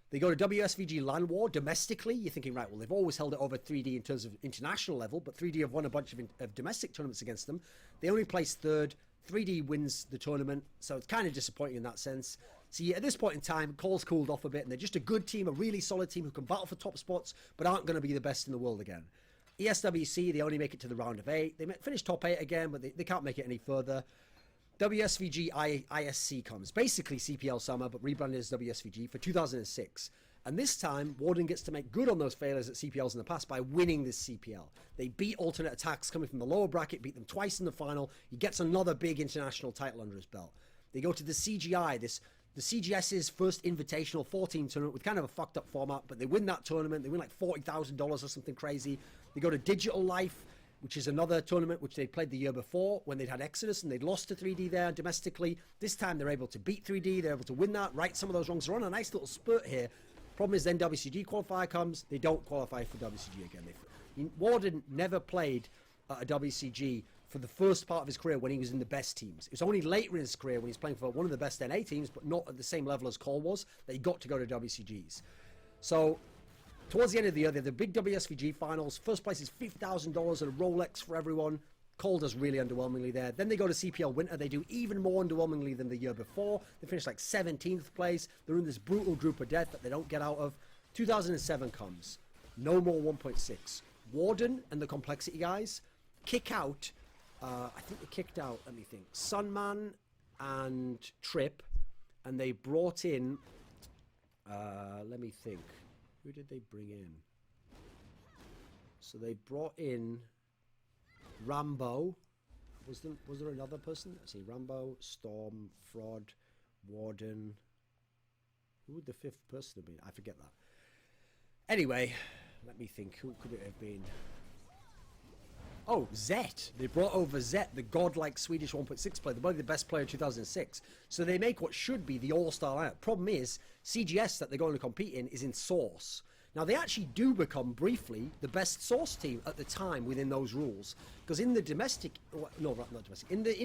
They go to WSVG LAN War domestically. You're thinking, right, well, they've always held it over 3D in terms of international level, but 3D have won a bunch of domestic tournaments against them. They only placed third. 3D wins the tournament, so it's kind of disappointing in that sense. See, at this point in time, Cole's cooled off a bit, and they're just a good team, a really solid team who can battle for top spots, but aren't going to be the best in the world again. ESWC, they only make it to the round of 8. They finish top 8 again, but they can't make it any further. WSVG ISC comes. Basically CPL Summer, but rebranded as WSVG for 2006. And this time, Warden gets to make good on those failures at CPLs in the past by winning this CPL. They beat Alternate Attacks coming from the lower bracket, beat them twice in the final. He gets another big international title under his belt. They go to the CGI, the CGS's first invitational 4-team tournament with kind of a fucked up format, but they win that tournament. They win like $40,000 or something crazy. They go to Digital Life, which is another tournament which they played the year before when they'd had Exodus and they'd lost to 3D there domestically. This time they're able to beat 3D. They're able to win that, right some of those wrongs. They're on a nice little spurt here. Problem is then WCG qualifier comes. They don't qualify for WCG again. Warden never played at a WCG for the first part of his career when he was in the best teams. It was only later in his career when he's playing for one of the best NA teams, but not at the same level as Cole was, that he got to go to WCGs. So towards the end of the year, they're the big WSVG finals. First place is $50,000 and a Rolex for everyone. Cole does really underwhelmingly there. Then they go to CPL Winter. They do even more underwhelmingly than the year before. They finish like 17th place. They're in this brutal group of death that they don't get out of. 2007 comes. No more 1.6. Warden and the Complexity guys kick out, I think they kicked out, let me think, Sunman and Trip, and they brought in, let me think, who did they bring in? So they brought in Rambo. Was there another person? Let's see, Rambo, Storm, Fraud, Warden. Who would the fifth person have been? I forget that. Anyway, let me think. Who could it have been? Oh, Zet. They brought over Zet, the godlike Swedish 1.6 player, probably the best player in 2006. So they make what should be the all-star lineup. Problem is, CGS that they're going to compete in is in Source. Now, they actually do become, briefly, the best Source team at the time within those rules. Because in the domestic... No, not domestic. In the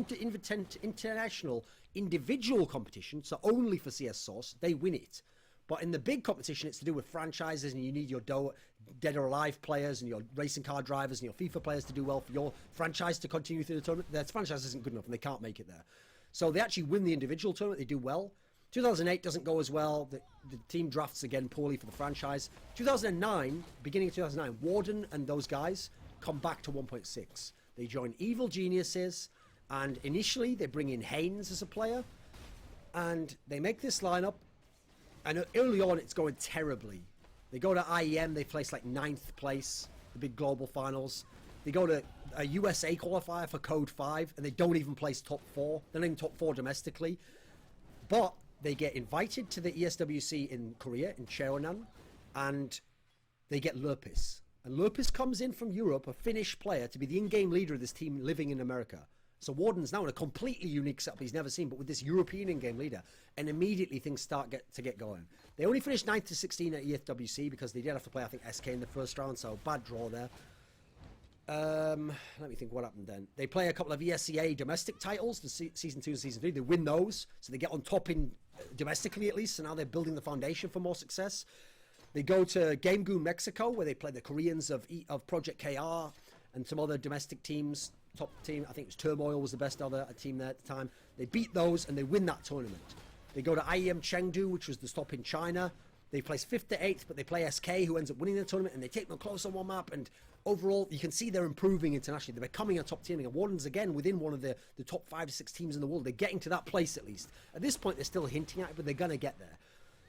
international individual competition, so only for CS Source, they win it. But in the big competition, it's to do with franchises, and you need your Dead or Alive players and your racing car drivers and your FIFA players to do well for your franchise to continue through the tournament. Their franchise isn't good enough, and they can't make it there. So they actually win the individual tournament. They do well. 2008 doesn't go as well. The team drafts again poorly for the franchise. 2009, beginning of 2009, Warden and those guys come back to 1.6. They join Evil Geniuses, and initially they bring in Haynes as a player, and they make this lineup. And early on, it's going terribly. They go to IEM, they place like 9th place, the big global finals. They go to a USA qualifier for Code 5, and they don't even place top 4. They're not even top 4 domestically. But they get invited to the ESWC in Korea, in Cheonan, and they get Lurpis. And Lurpis comes in from Europe, a Finnish player, to be the in-game leader of this team living in America. So Warden's now in a completely unique setup he's never seen, but with this European in-game leader. And immediately things start to get going. They only finished 9th to 16 at ESWC because they did have to play, I think, SK in the first round, so bad draw there. Let me think what happened then. They play a couple of ESCA domestic titles, the Season 2 and Season 3. They win those, so they get on top in domestically at least, so now they're building the foundation for more success. They go to Game Goon Mexico, where they play the Koreans of Project KR and some other domestic teams. Top team, I think it was Turmoil was the best other team there at the time. They beat those and they win that tournament. They go to IEM Chengdu, which was the stop in China. They place 5th to 8th, but they play SK, who ends up winning the tournament, and they take them close on one map, and overall, you can see they're improving internationally. They're becoming a top team. And Warden's, again, within one of the top 5 to 6 teams in the world. They're getting to that place, at least. At this point, they're still hinting at it, but they're going to get there.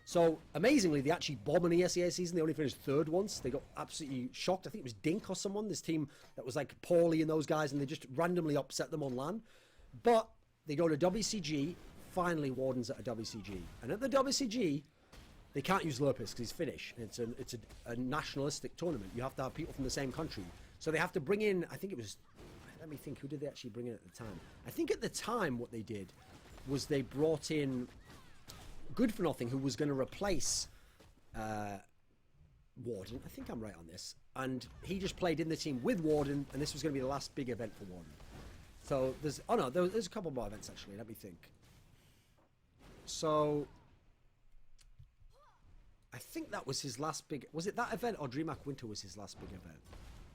So, amazingly, they actually bombed an ESEA season. They only finished 3rd once. They got absolutely shocked. I think it was Dink or someone, this team that was like Paulie and those guys, and they just randomly upset them on LAN. But they go to WCG. Finally, Warden's at a WCG. And at the WCG, they can't use Lurpus because he's Finnish. It's a nationalistic tournament. You have to have people from the same country. So they have to bring in, I think it was, let me think, who did they actually bring in at the time? I think at the time what they did was they brought in Good for Nothing, who was going to replace Warden. I think I'm right on this. And he just played in the team with Warden, and this was going to be the last big event for Warden. So there's a couple more events actually. Let me think. So I think that was his last big. Was it that event or DreamHack Winter was his last big event?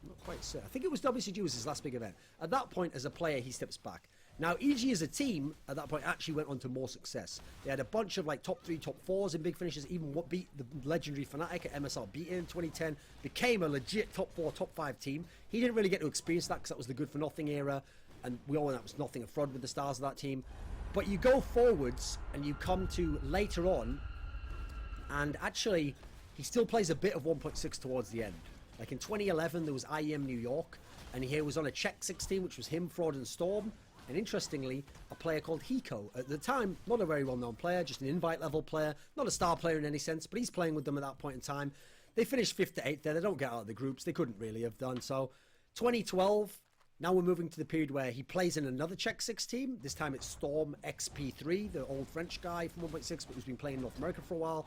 I'm not quite certain. I think it was WCG was his last big event. At that point, as a player, he steps back. Now, EG as a team, at that point, actually went on to more success. They had a bunch of like top 3, top 4s in big finishes, even what beat the legendary Fnatic at MSR, beat it in 2010, became a legit top 4, top 5 team. He didn't really get to experience that because that was the Good for Nothing era, and we all know that was Nothing and Fraud with the stars of that team. But you go forwards, and you come to later on, and actually, he still plays a bit of 1.6 towards the end. Like in 2011, there was IEM New York, and he was on a Czech 16, which was him, Fraud, and Storm. And interestingly, a player called Hiko. At the time, not a very well-known player, just an invite-level player. Not a star player in any sense, but he's playing with them at that point in time. They finished 5th to 8th there. They don't get out of the groups. They couldn't really have done so. 2012, now we're moving to the period where he plays in another Czech 6 team. This time it's Storm XP3, the old French guy from 1.6, but who's been playing in North America for a while.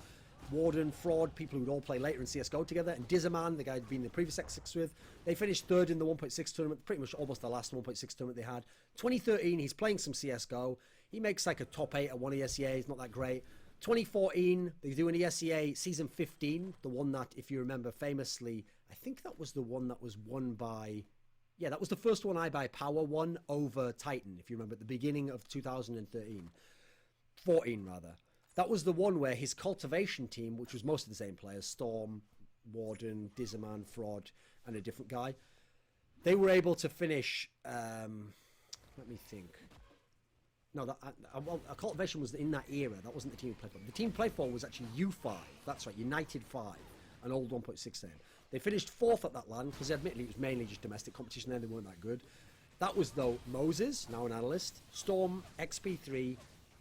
Warden, Fraud, people who'd all play later in CSGO together, and Dizzaman, the guy who'd been in the previous X6 with. They finished 3rd in the 1.6 tournament, pretty much almost the last 1.6 tournament they had. 2013, he's playing some CSGO. He makes like a top 8 at one ESEA, he's not that great. 2014, they do an ESEA season 15, the one that, if you remember famously, I think that was the one that was won by... Yeah, that was the first one iBuyPower won over Titan, if you remember, at the beginning of 2013. 14, rather. That was the one where his cultivation team, which was most of the same players, Storm, Warden, Dizzaman, Fraud, and a different guy, they were able to finish, let me think. No, cultivation was in that era. That wasn't the team he played for. The team he played for was actually U5. That's right, United 5, an old 1.6 name. They finished 4th at that LAN, because admittedly it was mainly just domestic competition there, they weren't that good. That was, though, Moses, now an analyst, Storm, XP3,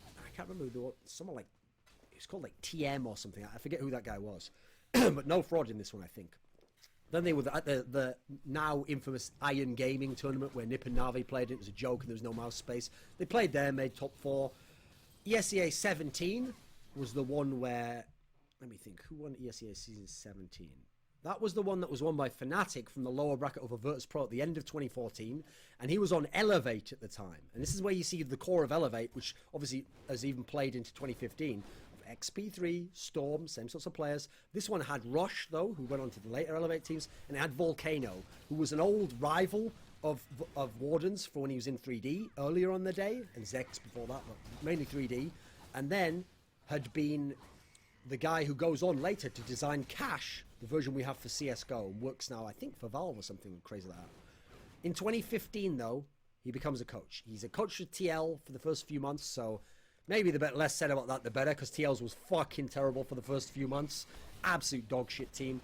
I can't remember, someone like, it's called like TM or something. I forget who that guy was. But no Fraud in this one, I think. Then they were at the now infamous Iron Gaming tournament where Nip and Navi played. It was a joke and there was no mouse space. They played there, made top 4. ESEA 17 was the one where... Let me think. Who won ESEA season 17? That was the one that was won by Fnatic from the lower bracket over Virtus Pro at the end of 2014. And he was on Elevate at the time. And this is where you see the core of Elevate, which obviously has even played into 2015. XP3, Storm, same sorts of players. This one had Rush, though, who went on to the later Elevate teams. And it had Volcano, who was an old rival of Warden's for when he was in 3D earlier on the day. And Zex before that, but mainly 3D. And then had been the guy who goes on later to design Cash, the version we have for CSGO, and works now, I think, for Valve or something crazy like that. In 2015, though, he becomes a coach. He's a coach for TL for the first few months, so maybe the less said about that, the better, because TL's was fucking terrible for the first few months. Absolute dog shit team.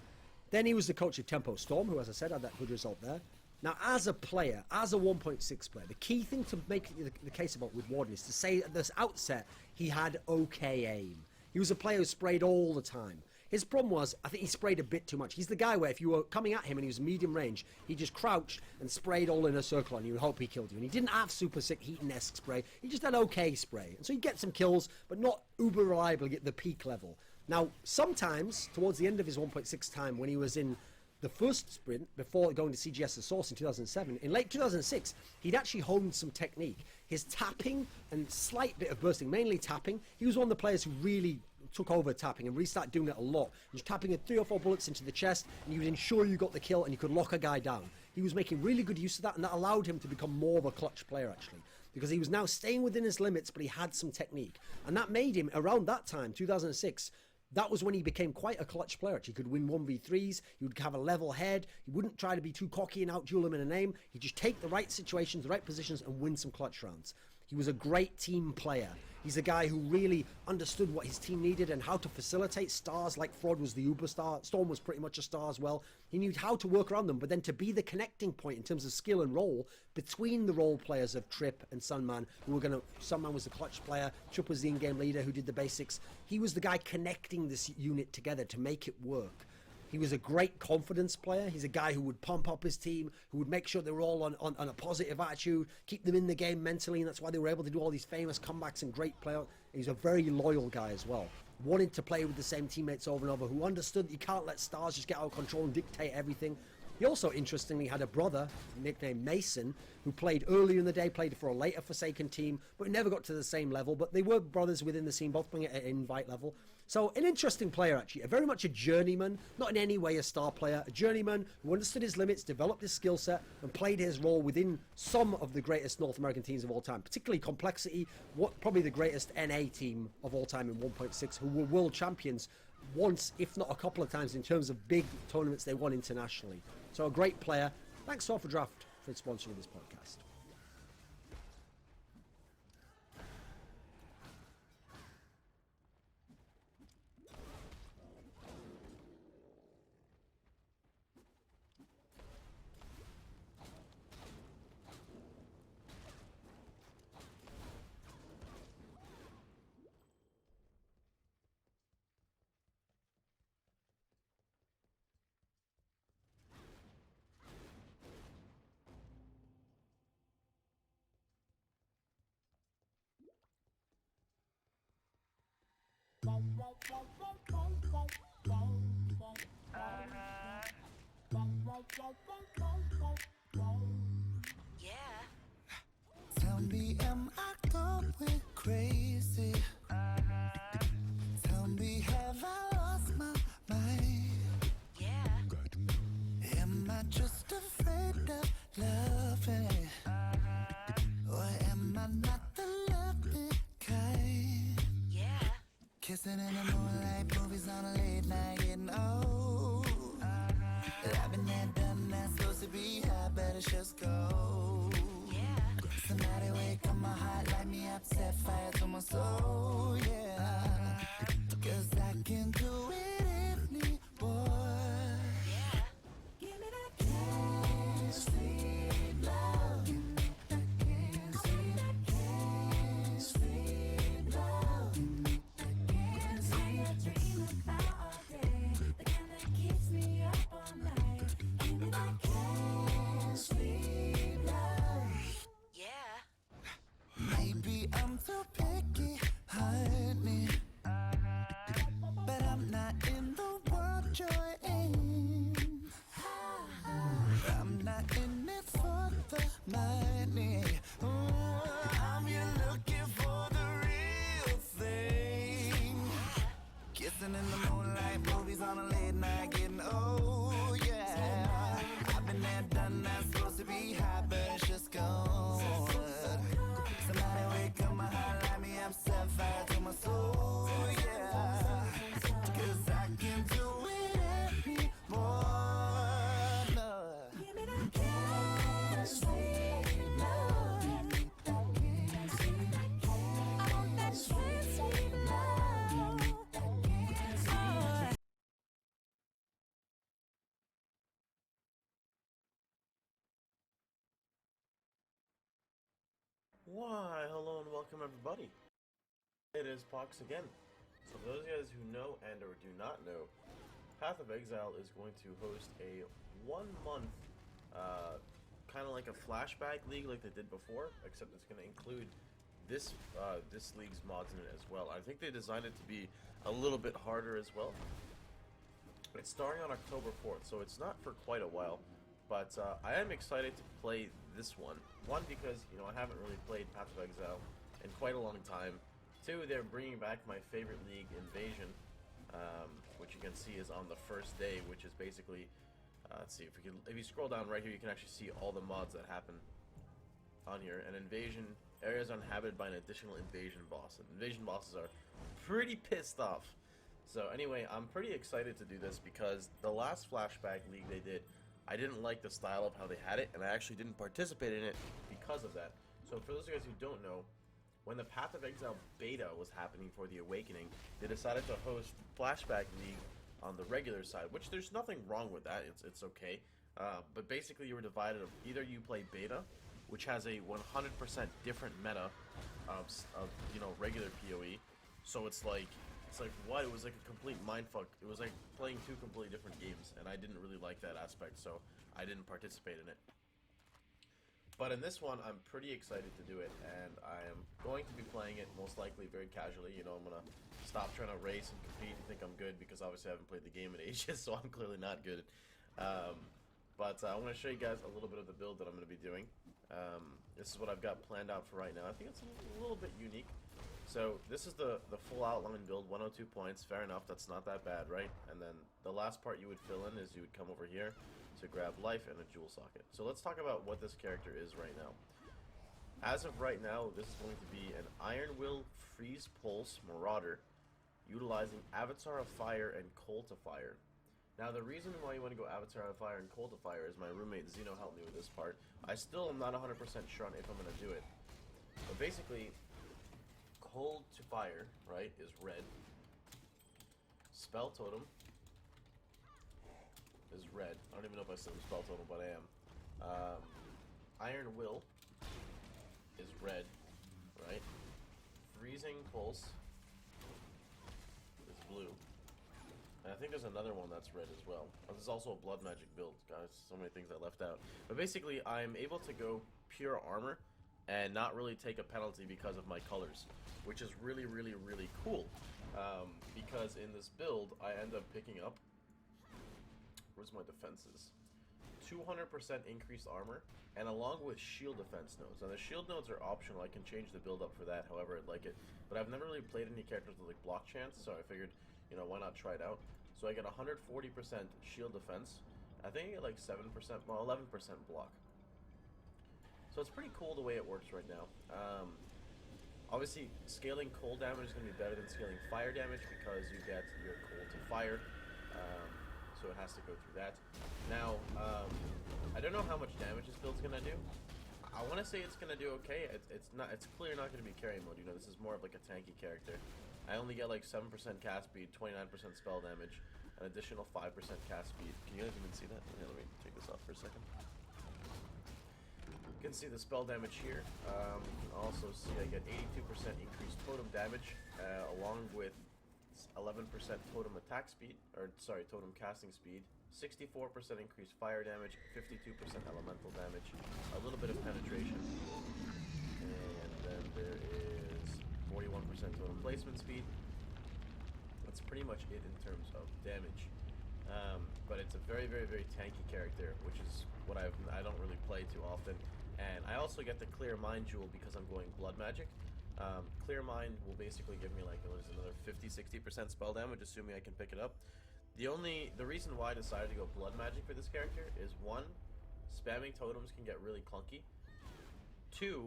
Then he was the coach of Tempo Storm, who, as I said, had that good result there. Now, as a player, as a 1.6 player, the key thing to make the case about with Warden is to say at this outset, he had okay aim. He was a player who sprayed all the time. His problem was, I think he sprayed a bit too much. He's the guy where if you were coming at him and he was medium range, he just crouched and sprayed all in a circle and you would hope he killed you. And he didn't have super sick Heat-esque spray. He just had okay spray. And so he'd get some kills, but not uber reliably at the peak level. Now, sometimes, towards the end of his 1.6 time, when he was in the first sprint, before going to CGS The Source in 2007, in late 2006, he'd actually honed some technique. His tapping and slight bit of bursting, mainly tapping, he was one of the players who really took over tapping and really started doing it a lot. He was tapping 3 or 4 bullets into the chest, and you would ensure you got the kill and you could lock a guy down. He was making really good use of that, and that allowed him to become more of a clutch player, actually, because he was now staying within his limits, but he had some technique. And that made him, around that time, 2006, That was when he became quite a clutch player. He could win 1v3s. He would have a level head. He wouldn't try to be too cocky and out-duel him in a name. He'd just take the right situations, the right positions, and win some clutch rounds. He was a great team player. He's a guy who really understood what his team needed and how to facilitate stars. Like Fraud was the uber star. Storm was pretty much a star as well. He knew how to work around them, but then to be the connecting point in terms of skill and role between the role players of Trip and Sunman, who were going to... Sunman was the clutch player. Trip was the in-game leader who did the basics. He was the guy connecting this unit together to make it work. He was a great confidence player. He's a guy who would pump up his team, who would make sure they were all on a positive attitude, keep them in the game mentally, and that's why they were able to do all these famous comebacks and great play. He's a very loyal guy as well. Wanted to play with the same teammates over and over, who understood that you can't let stars just get out of control and dictate everything. He also, interestingly, had a brother, nicknamed Mason, who played earlier in the day, played for a later Forsaken team, but never got to the same level. But they were brothers within the scene, both playing at an invite level. So an interesting player, actually. Very much a journeyman, not in any way a star player. A journeyman who understood his limits, developed his skill set, and played his role within some of the greatest North American teams of all time. Particularly Complexity, probably the greatest NA team of all time in 1.6, who were world champions once, if not a couple of times, in terms of big tournaments they won internationally. So a great player. Thanks, Sofa Draft, for sponsoring this podcast. Tell me, am I going crazy? Tell me, have I lost my mind? Am I just afraid of loving? Or am I not the loving kind? Kissing in the moonlight, movies on a late night, getting old. I've been there, done that, supposed to be high, better just go. Somebody wake up my heart, light me up, set fire to my soul, yeah. 'Cause I can do it anymore. Give me that can't sleep love. Give me that can't sleep love. Give me that can't sleep. I dream about all day. The kind that keeps me up all night. Give me that can't sleep love. Maybe I'm too picky, honey, but I'm not in the world you're in. I'm not in it for the money. I'm here looking for the real thing. Kissing in the moonlight, movies on a late night, getting old, yeah. I've been there, done that, supposed to be high, but it's just gone. Somebody wake up my heart, light me up, set fire to my soul, yeah. 'Cause I can do it anymore. No. Give me that can't sleep love. Give me that can't sleep. I want that can't sleep love. That can't sleep. Why, hello and welcome everybody. It is Pox again. So for those guys who know and or do not know, Path of Exile is going to host a 1 month, kind of like a flashback league like they did before, except it's going to include this league's mods in it as well. I think they designed it to be a little bit harder as well. It's starting on October 4th, so it's not for quite a while. But I am excited to play this one. One, because I haven't really played Path of Exile in quite a long time. Two, they're bringing back my favorite league, Invasion, which you can see is on the first day, which is basically, let's see, if you scroll down right here, you can actually see all the mods that happen on here. And Invasion, areas uninhabited by an additional invasion boss. And invasion bosses are pretty pissed off. So anyway, I'm pretty excited to do this because the last Flashback League they did, I didn't like the style of how they had it, and I actually didn't participate in it because of that. So for those of you guys who don't know, when the Path of Exile beta was happening for the Awakening, they decided to host Flashback League on the regular side, which there's nothing wrong with that. It's okay. But basically, you were divided of either you play beta, which has a 100% different meta of regular PoE. So it's like what? It was like a complete mindfuck. It was like playing two completely different games, and I didn't really like that aspect, so I didn't participate in it. But in this one, I'm pretty excited to do it, and I am going to be playing it most likely very casually. You know, I'm gonna stop trying to race and compete and think I'm good because obviously I haven't played the game in ages, so I'm clearly not good. But I want to show you guys a little bit of the build that I'm going to be doing. This is what I've got planned out for right now. I think it's a little bit unique. So this is the full outline build, 102 points. Fair enough, that's not that bad, right? And then the last part you would fill in is you would come over here to grab life and a jewel socket. So let's talk about what this character is right now. As of right now, this is going to be an Iron Will Freeze Pulse Marauder utilizing Avatar of Fire and Coal to Fire. Now the reason why you want to go Avatar of Fire and Coal to Fire is my roommate Zeno helped me with this part. I still am not 100% sure on if I'm going to do it. But basically, Cold to Fire, right, is red. Spell Totem is red. I don't even know if I said Spell Totem, but I am. Iron Will is red, right? Freezing Pulse is blue. And I think there's another one that's red as well. There's also a Blood Magic build. Guys, so many things I left out. But basically, I'm able to go pure armor and not really take a penalty because of my colors, which is really, really, really cool. Because in this build, I end up picking up... Where's my defenses? 200% increased armor, and along with shield defense nodes. Now the shield nodes are optional. I can change the build up for that however I'd like it. But I've never really played any characters with like block chance, so I figured, you know, why not try it out? So I get 140% shield defense. I think I get like 7%, well 11% block. So it's pretty cool the way it works right now. Obviously, scaling cold damage is going to be better than scaling fire damage because you get your cold to fire. So it has to go through that. Now, I don't know how much damage this build's going to do. I want to say it's going to do okay. It's clearly not going to be carry mode. You know, this is more of like a tanky character. I only get like 7% cast speed, 29% spell damage, an additional 5% cast speed. Can you guys even see that? Here, let me take this off for a second. You can see the spell damage here. You can also see I get 82% increased totem damage, along with 11% totem attack speed, or sorry, totem casting speed, 64% increased fire damage, 52% elemental damage, a little bit of penetration, and then there is 41% totem placement speed. That's pretty much it in terms of damage. But it's a very, very, very tanky character, which is what I don't really play too often. And I also get the Clear Mind Jewel because I'm going Blood Magic. Clear Mind will basically give me like another 50-60% spell damage, assuming I can pick it up. The reason why I decided to go Blood Magic for this character is 1, spamming totems can get really clunky. 2,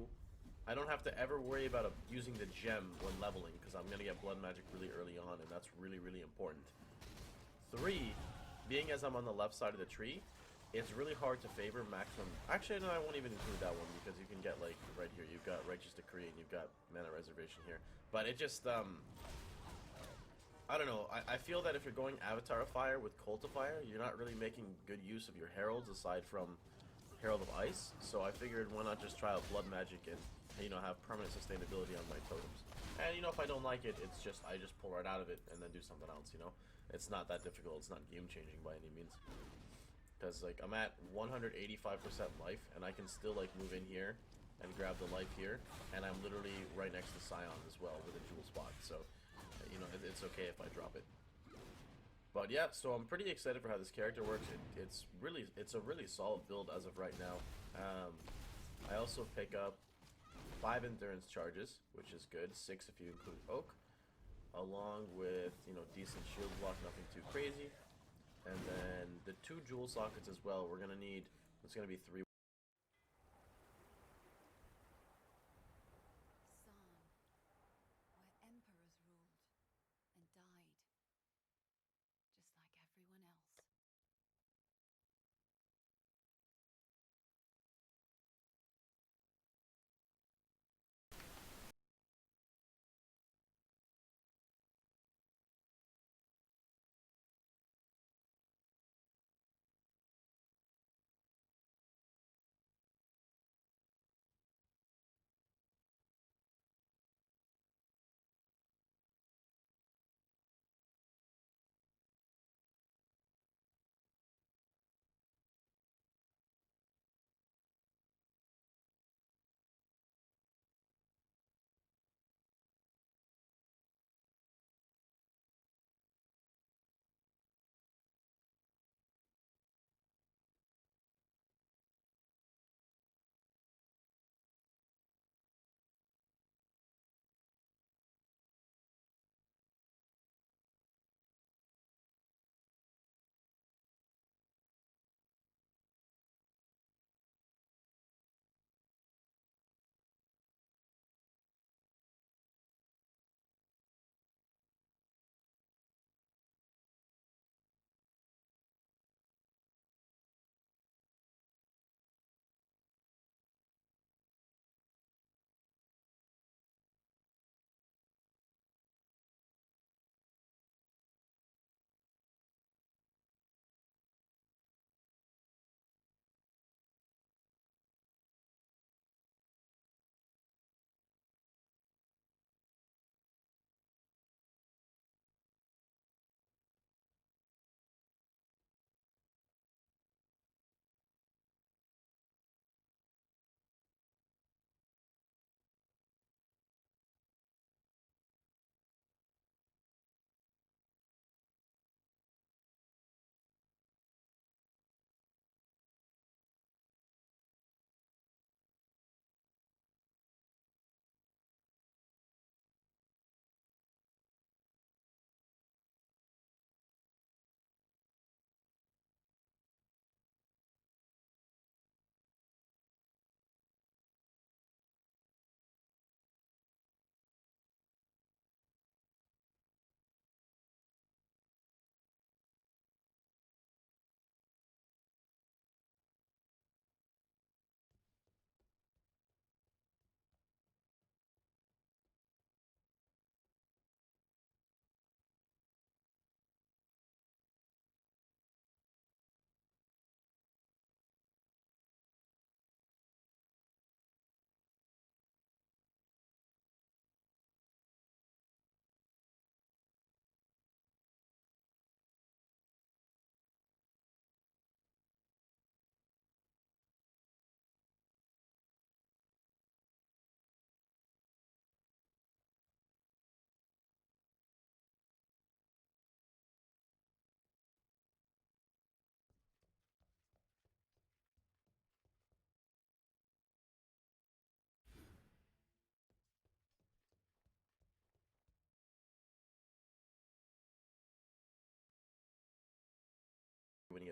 I don't have to ever worry about using the gem when leveling because I'm gonna get Blood Magic really early on, and that's really, really important. 3, being as I'm on the left side of the tree, it's really hard to favor maximum. Actually, no, I won't even include that one because you can get like right here. You've got Righteous Decree and you've got Mana Reservation here. But it just, I don't know. I feel that if you're going Avatar of Fire with Coal to Fire, you're not really making good use of your heralds aside from Herald of Ice. So I figured why not just try out Blood Magic and, you know, have permanent sustainability on my totems. And you know, if I don't like it, it's just I just pull right out of it and then do something else. You know, it's not that difficult. It's not game changing by any means. Because like I'm at 185% life, and I can still like move in here and grab the life here, and I'm literally right next to Scion as well with a jewel spot. So you know, it's okay if I drop it. But yeah, so I'm pretty excited for how this character works. It's a really solid build as of right now. I also pick up 5 endurance charges, which is good. 6 if you include Oak, along with, you know, decent shield block, nothing too crazy. And then the 2 jewel sockets as well. We're gonna need. It's gonna be 3. Scion, where emperors ruled and died,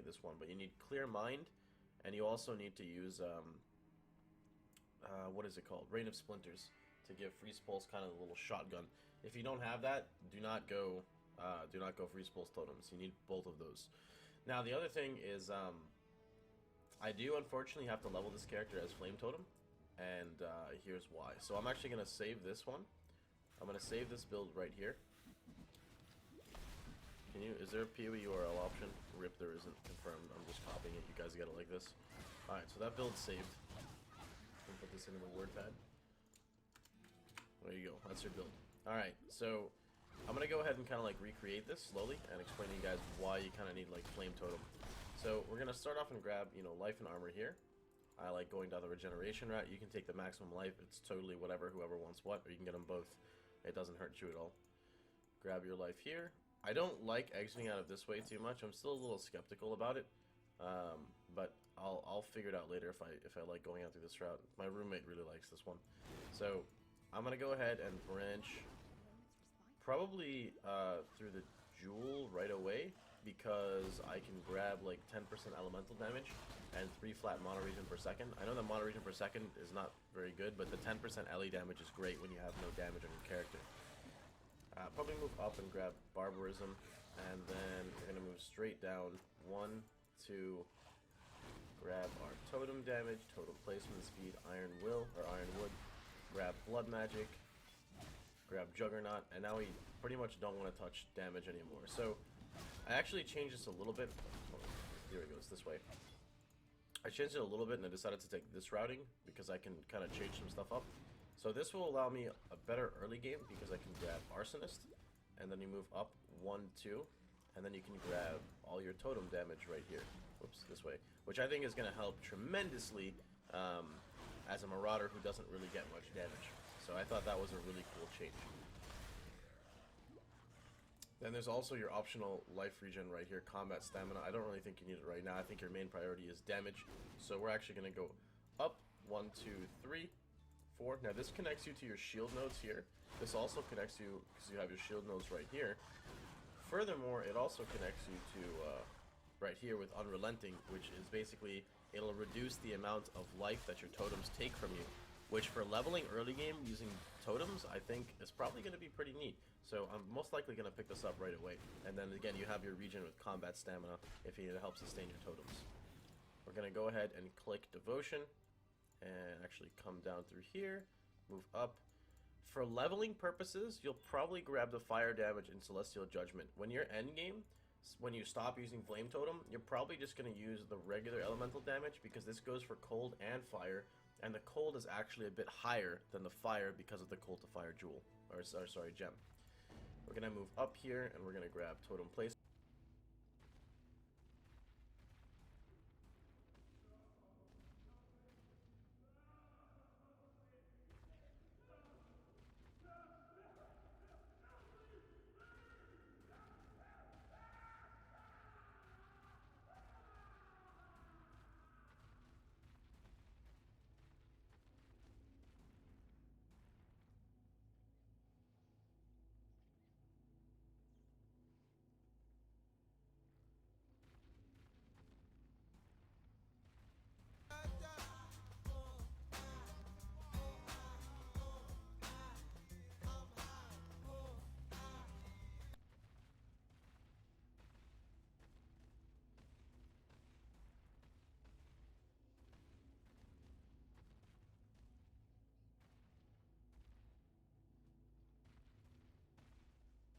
at this one, but you need Clear Mind, and you also need to use what is it called? Rain of Splinters to give Freeze Pulse kind of a little shotgun. If you don't have that, do not go Freeze Pulse totems. You need both of those. Now the other thing is, I do unfortunately have to level this character as Flame Totem, and here's why. So I'm actually gonna save this one. I'm gonna save this build right here. Is there a PoE URL option? Rip, there isn't. Confirmed. I'm just copying it. You guys get it like this. Alright, so that build's saved. Let me put this into the WordPad. There you go. That's your build. Alright, so I'm going to go ahead and kind of like recreate this slowly and explain to you guys why you kind of need like Flame Totem. So we're going to start off and grab, you know, life and armor here. I like going down the regeneration route. You can take the maximum life. It's totally whatever, whoever wants what, or you can get them both. It doesn't hurt you at all. Grab your life here. I don't like exiting out of this way too much. I'm still a little skeptical about it, but I'll figure it out later if I like going out through this route. My roommate really likes this one, so I'm gonna go ahead and branch probably through the Jewel right away because I can grab like 10% elemental damage and 3 flat mono regen per second. I know the mono regen per second is not very good, but the 10% LE damage is great when you have no damage on your character. Probably move up and grab Barbarism, and then we're going to move straight down 1, 2, grab our totem damage, totem placement speed, Iron Will, or Iron Wood, grab Blood Magic, grab Juggernaut, and now we pretty much don't want to touch damage anymore. So I actually changed this a little bit. Oh, here it goes, this way. I changed it a little bit and I decided to take this routing because I can kind of change some stuff up. So this will allow me a better early game because I can grab Arsonist, and then you move up 1, 2, and then you can grab all your totem damage right here. Whoops, this way. Which I think is going to help tremendously as a Marauder who doesn't really get much damage. So I thought that was a really cool change. Then there's also your optional life regen right here, combat stamina. I don't really think you need it right now. I think your main priority is damage. So we're actually going to go up 1, 2, 3. 4. Now this connects you to your shield nodes here. This also connects you because you have your shield nodes right here. Furthermore, it also connects you to right here with Unrelenting, which is basically it'll reduce the amount of life that your totems take from you, which for leveling early game using totems I think is probably going to be pretty neat. So I'm most likely going to pick this up right away. And then again, you have your regen with combat stamina if you need to help sustain your totems. We're going to go ahead and click Devotion and actually come down through here, move up. For leveling purposes, you'll probably grab the fire damage in Celestial Judgment. When you're endgame, when you stop using Flame Totem, you're probably just going to use the regular elemental damage because this goes for cold and fire, and the cold is actually a bit higher than the fire because of the cold to fire jewel, or sorry, gem. We're going to move up here and we're going to grab Totem Place.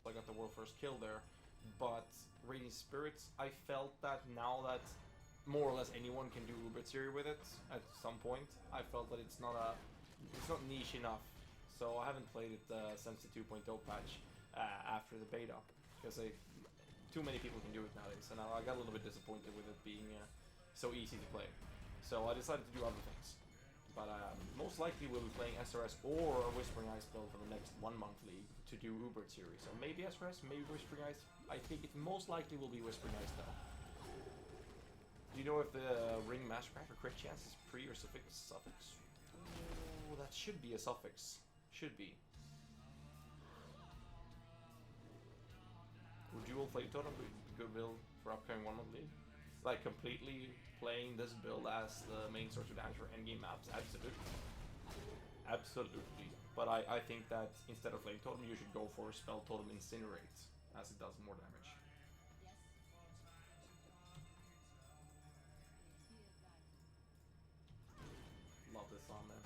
I got the world first kill there, but Radiant Spirits, I felt that now that more or less anyone can do Ubertiri with it at some point, I felt that it's not niche enough. So I haven't played it since the 2.0 patch after the beta, because too many people can do it nowadays, and I got a little bit disappointed with it being so easy to play. So I decided to do other things. But most likely we'll be playing SRS or a Whispering Ice build for the next 1 month league to do Ubertiri. So maybe SRS, maybe Whispering Ice. I think it most likely will be Whispering Ice though. Do you know if the Ring Mastercraft or crit chance is pre or suffix? Oh, that should be a suffix. Should be. Would Dual Flame Totem be a good build for upcoming 1 month league? like completely playing this build as the main source of damage for endgame maps? Absolutely. Absolutely. But I think that instead of Flame Totem, you should go for Spell Totem Incinerate, as it does more damage. Love this song, man.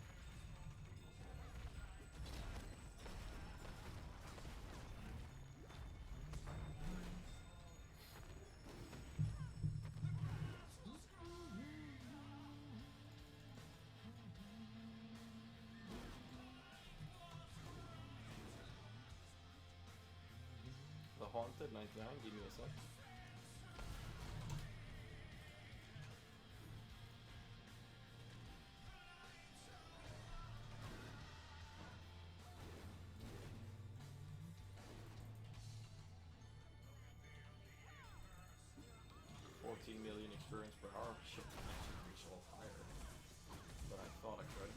The Haunted 99, give me a sec. $14 million experience per hour. Shit, I actually reach a lot higher than I thought I could.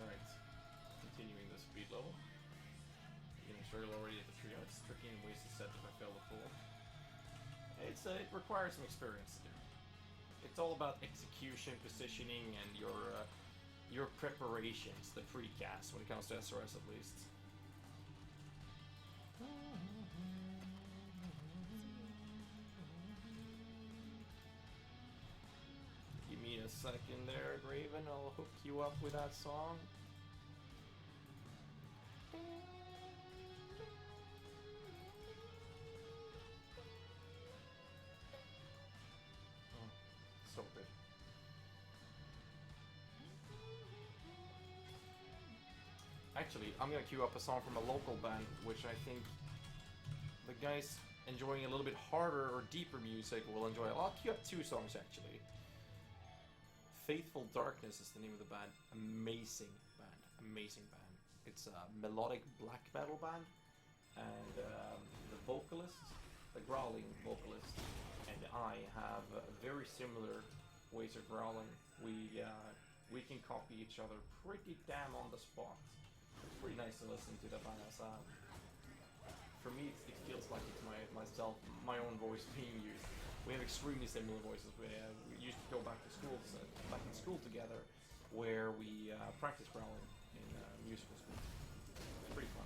Alright, continuing the speed level. Getting struggle already at the trio. It's tricky and wasted set if I fail to pull. It requires some experience to do. It's all about execution, positioning, and your preparations, the precast when it comes to SRS at least. Give me a second there, Graven. I'll hook you up with that song. Oh, so good. Actually, I'm gonna queue up a song from a local band, which I think the guys enjoying a little bit harder or deeper music will enjoy. I'll queue up two songs actually. Faithful Darkness is the name of the band. Amazing band. Amazing band. It's a melodic black metal band, and the vocalist, the growling vocalist, and I have very similar ways of growling. We can copy each other pretty damn on the spot. It's pretty nice to listen to the band as for me, it feels like it's my own voice being used. We have extremely similar voices. We used to go back in school together, where we practice growling in musical school. It's pretty fun.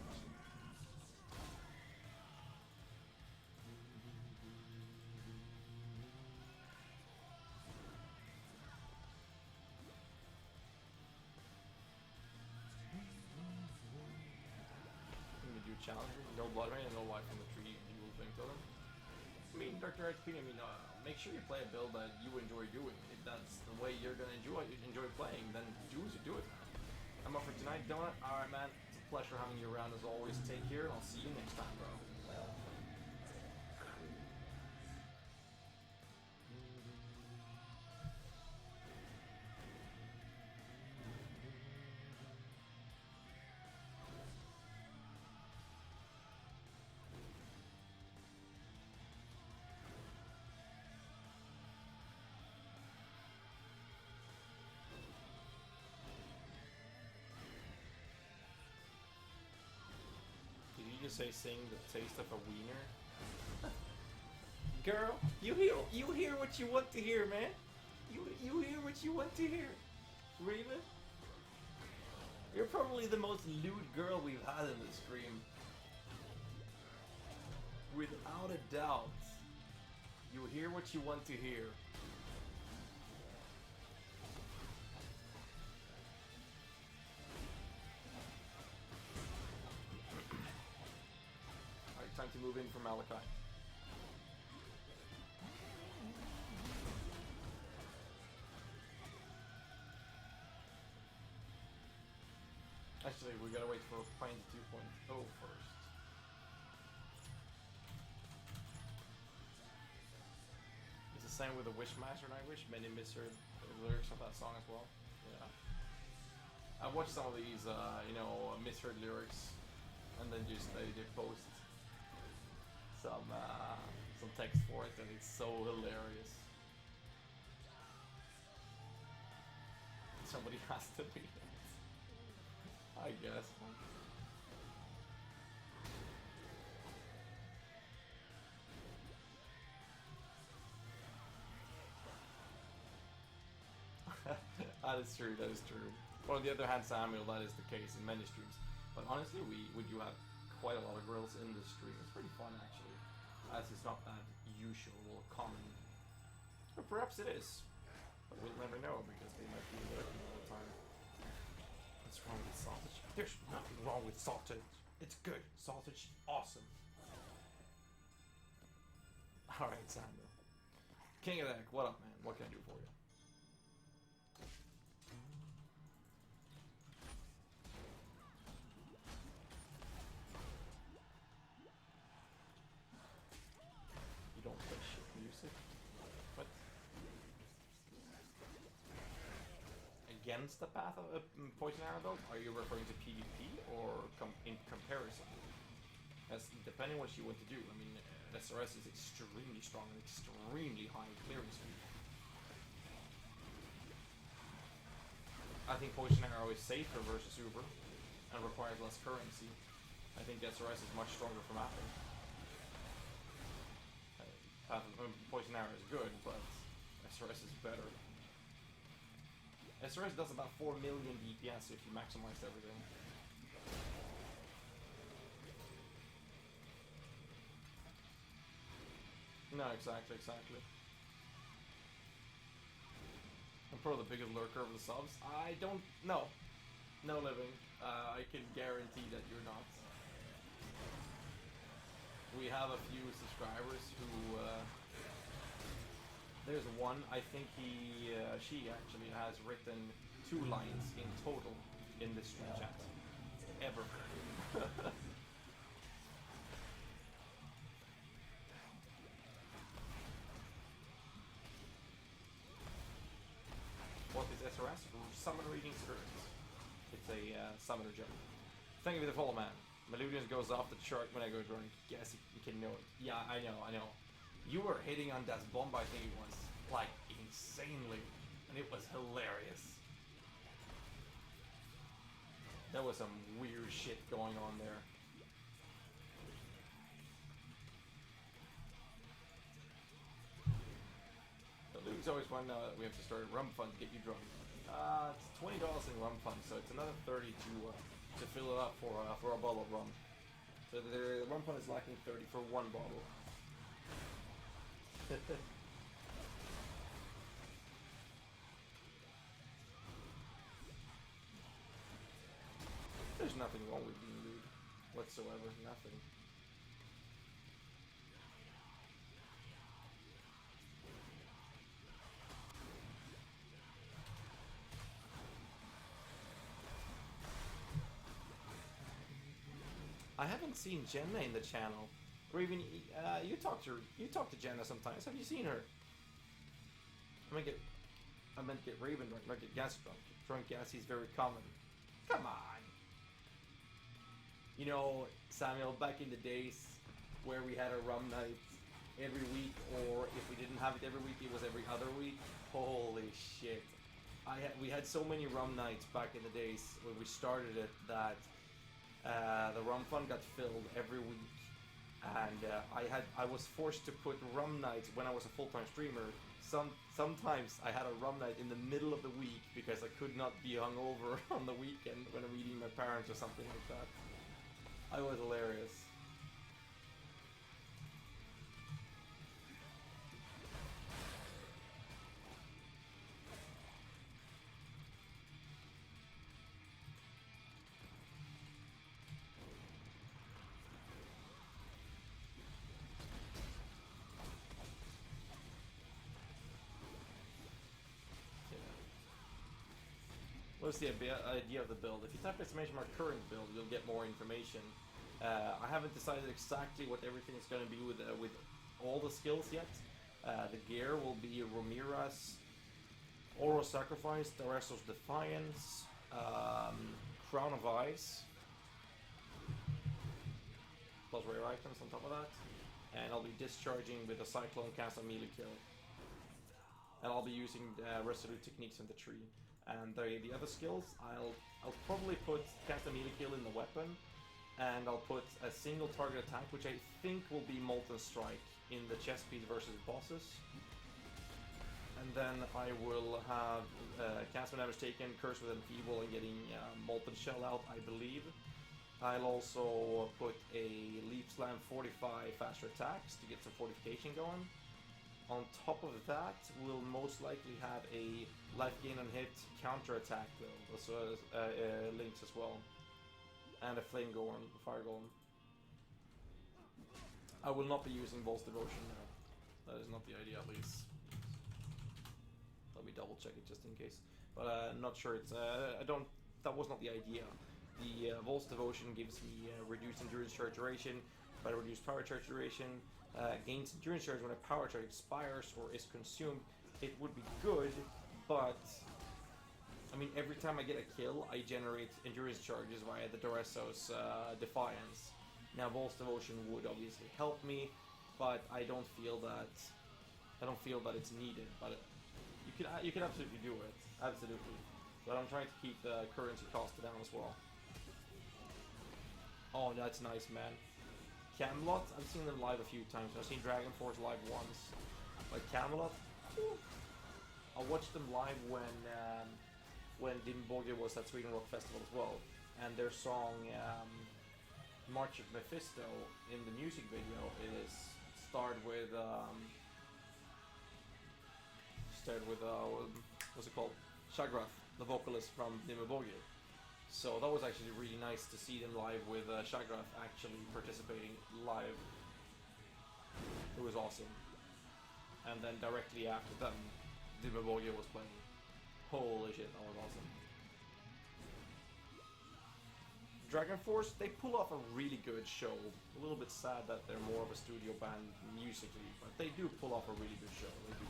Challenging, no blood rain, and no life from the tree. You will think to them. I mean, Dr. HP, make sure you play a build that you enjoy doing. If that's the way you're gonna enjoy playing, then do it. I'm up for tonight, Donut. Alright, man. It's a pleasure having you around as always. Take care, and I'll see you next time, bro. Did you just say sing the taste of a wiener? Girl, you hear what you want to hear, man. You hear what you want to hear. Raven? You're probably the most lewd girl we've had in this stream. Without a doubt. You hear what you want to hear. Alright, time to move in for Malachi. Actually, we gotta wait for Piety 2.0 first. It's the same with the Wishmaster Nightwish. Many misheard the lyrics of that song as well. Yeah. I've watched some of these, misheard lyrics and then just they post some text for it, and it's so hilarious. Somebody has to be it, I guess. That is true, that is true. But on the other hand, Samuel, that is the case in many streams. But honestly, we do have quite a lot of girls in this stream. It's pretty fun, actually, as it's not that usual or common. But perhaps it is. But we'll never know, because they might be lurking all the time. What's wrong with sausage? There's nothing wrong with sausage. It's good. Sausage is awesome. Alright, Samuel. King of the Egg, what up, man? What can I do for you? Don't play shit music. What? Against the path of Poison Arrow though? Are you referring to PvP or in comparison? As depending what you want to do. I mean, SRS is extremely strong and extremely high clearing speed. I think Poison Arrow is safer versus Uber and requires less currency. I think SRS is much stronger for mapping. Poison Arrow is good, but SRS is better. SRS does about 4 million DPS if you maximize everything. No, exactly. I'm probably the biggest lurker of the subs. I don't know. No living. I can guarantee that you're not. We have a few subscribers who, there's one, I think she actually has written 2 lines in total in this stream chat. Ever. What is SRS? Summon Reading Spirits. It's a summoner gem. Thank you for the follow, man. Meludians goes off the chart when I go drunk. Yes, you can know it. Yeah, I know. You were hitting on that bomb, I think it was, like, insanely. And it was hilarious. There was some weird shit going on there. The Luke's always one now that we have to start a rum fund to get you drunk. It's $20 in rum fund, so it's another 30 to fill it up for a bottle of rum. So the rum fund is lacking 30 for 1 bottle. There's nothing wrong with being rude whatsoever. Nothing. I haven't seen Jenna in the channel. Or even you talk to Jenna sometimes. Have you seen her? I meant get Raven drunk, not get gas drunk. Drunk gas is very common. Come on. You know, Samuel, back in the days where we had a rum night every week, or if we didn't have it every week, it was every other week. Holy shit. We had so many rum nights back in the days when we started it that the rum fund got filled every week, and I was forced to put rum nights when I was a full-time streamer. Sometimes I had a rum night in the middle of the week because I could not be hungover on the weekend when I'm meeting my parents or something like that. I was hilarious. What's the idea of the build? If you type exclamation mark current build, you'll get more information. I haven't decided exactly what everything is going to be with all the skills yet. The gear will be Ramira's Oro Sacrifice, Dareso's Defiance, Crown of Ice, plus rare items on top of that. And I'll be discharging with a Cyclone cast on melee kill. And I'll be using Resolute techniques in the tree. And the other skills, I'll probably put cast a melee kill in the weapon, and I'll put a single target attack, which I think will be Molten Strike in the chess piece versus bosses. And then I will have cast when damage taken, Curse with Enfeeble, and getting Molten Shell out, I believe. I'll also put a Leaf Slam 45 faster attacks to get some fortification going. On top of that, we'll most likely have a life gain on hit counter attack though, as well as links as well. And a Flame Golem, Fire Golem. I will not be using Vol's Devotion now. That is not the idea, at least. Let me double check it just in case. But I'm not sure it's... that was not the idea. The Vol's Devotion gives me reduced endurance charge duration, by reduced power charge duration, gains endurance charge when a power charge expires or is consumed. It would be good, but... I mean, every time I get a kill, I generate endurance charges via the Doresso's Defiance. Now, Vol's Devotion would obviously help me, but I don't feel that it's needed. But you can absolutely do it, absolutely. But I'm trying to keep the currency cost down as well. Oh, that's nice, man. Camelot, I've seen them live a few times. I've seen Dragon Force live once, but Camelot, I watched them live when Dimboge was at Sweden Rock Festival as well, and their song March of Mephisto in the music video is started with what's it called? Shagrath, the vocalist from Dimboge. So that was actually really nice to see them live with Shagrath actually participating live. It was awesome. And then directly after them, Dimboge was playing. Holy shit, that was awesome. Dragon Force, they pull off a really good show. A little bit sad that they're more of a studio band musically, but they do pull off a really good show. They do.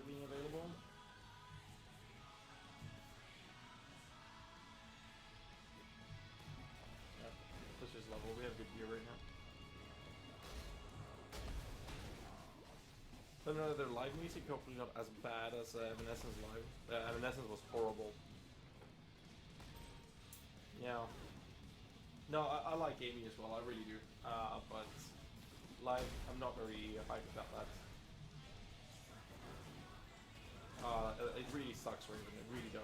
Being available. Yep, let's just level. We have good gear right now. But no, their live music hopefully not as bad as Evanescence live. Evanescence was horrible. Yeah. No, I like Amy as well. I really do. But live, I'm not very hyped about that. It really sucks, Raven. It really does.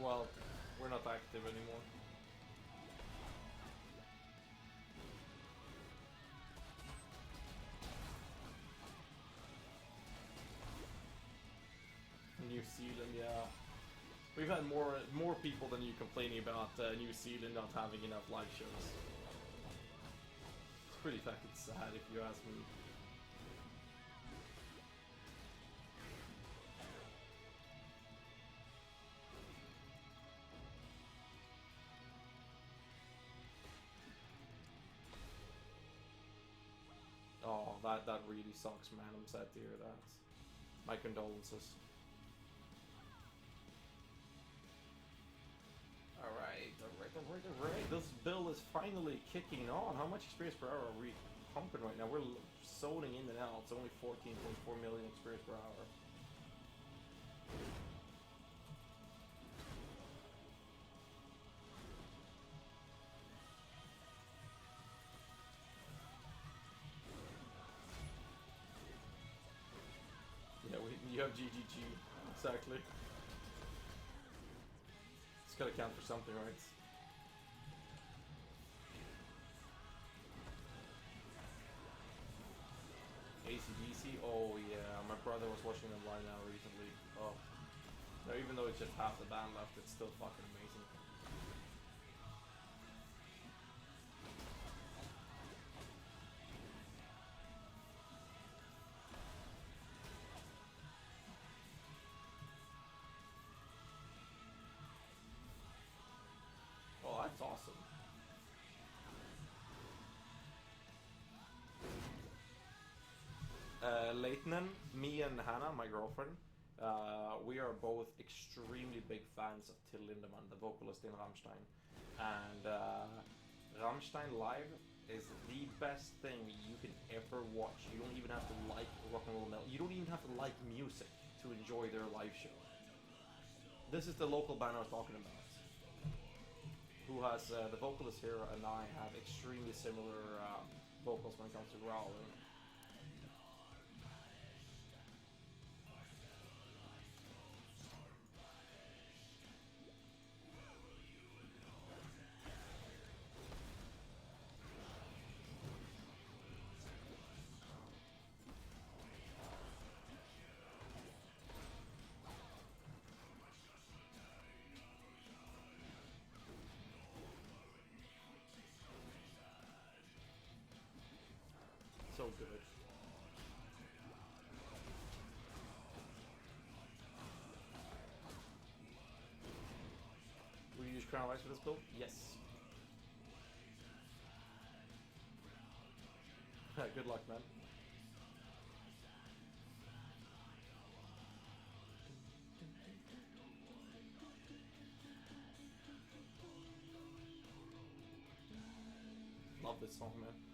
Well, we're not active anymore. New Zealand, yeah. We've had more people than you complaining about New Zealand not having enough live shows. It's pretty fucking sad if you ask me. Oh, that really sucks, man. I'm sad to hear that. My condolences. Alright. This build is finally kicking on. How much experience per hour are we pumping right now? We're zoning in and out. It's only 14.4 million experience per hour. You have GGG, exactly. It's gotta count for something, right? ACDC? Oh yeah, my brother was watching them live now recently. Oh. No, even though it's just half the band left, it's still fucking amazing. Oh, that's awesome. Leitnan, me and Hannah, my girlfriend, we are both extremely big fans of Till Lindemann, the vocalist in Rammstein. And Rammstein live is the best thing you can ever watch. You don't even have to like rock and roll metal. You don't even have to like music to enjoy their live show. This is the local band I was talking about, who has the vocalist here and I have extremely similar vocals when it comes to growling. So good. Will you use Crown Lights for this build? Yes. Good luck, man. Love this song, man.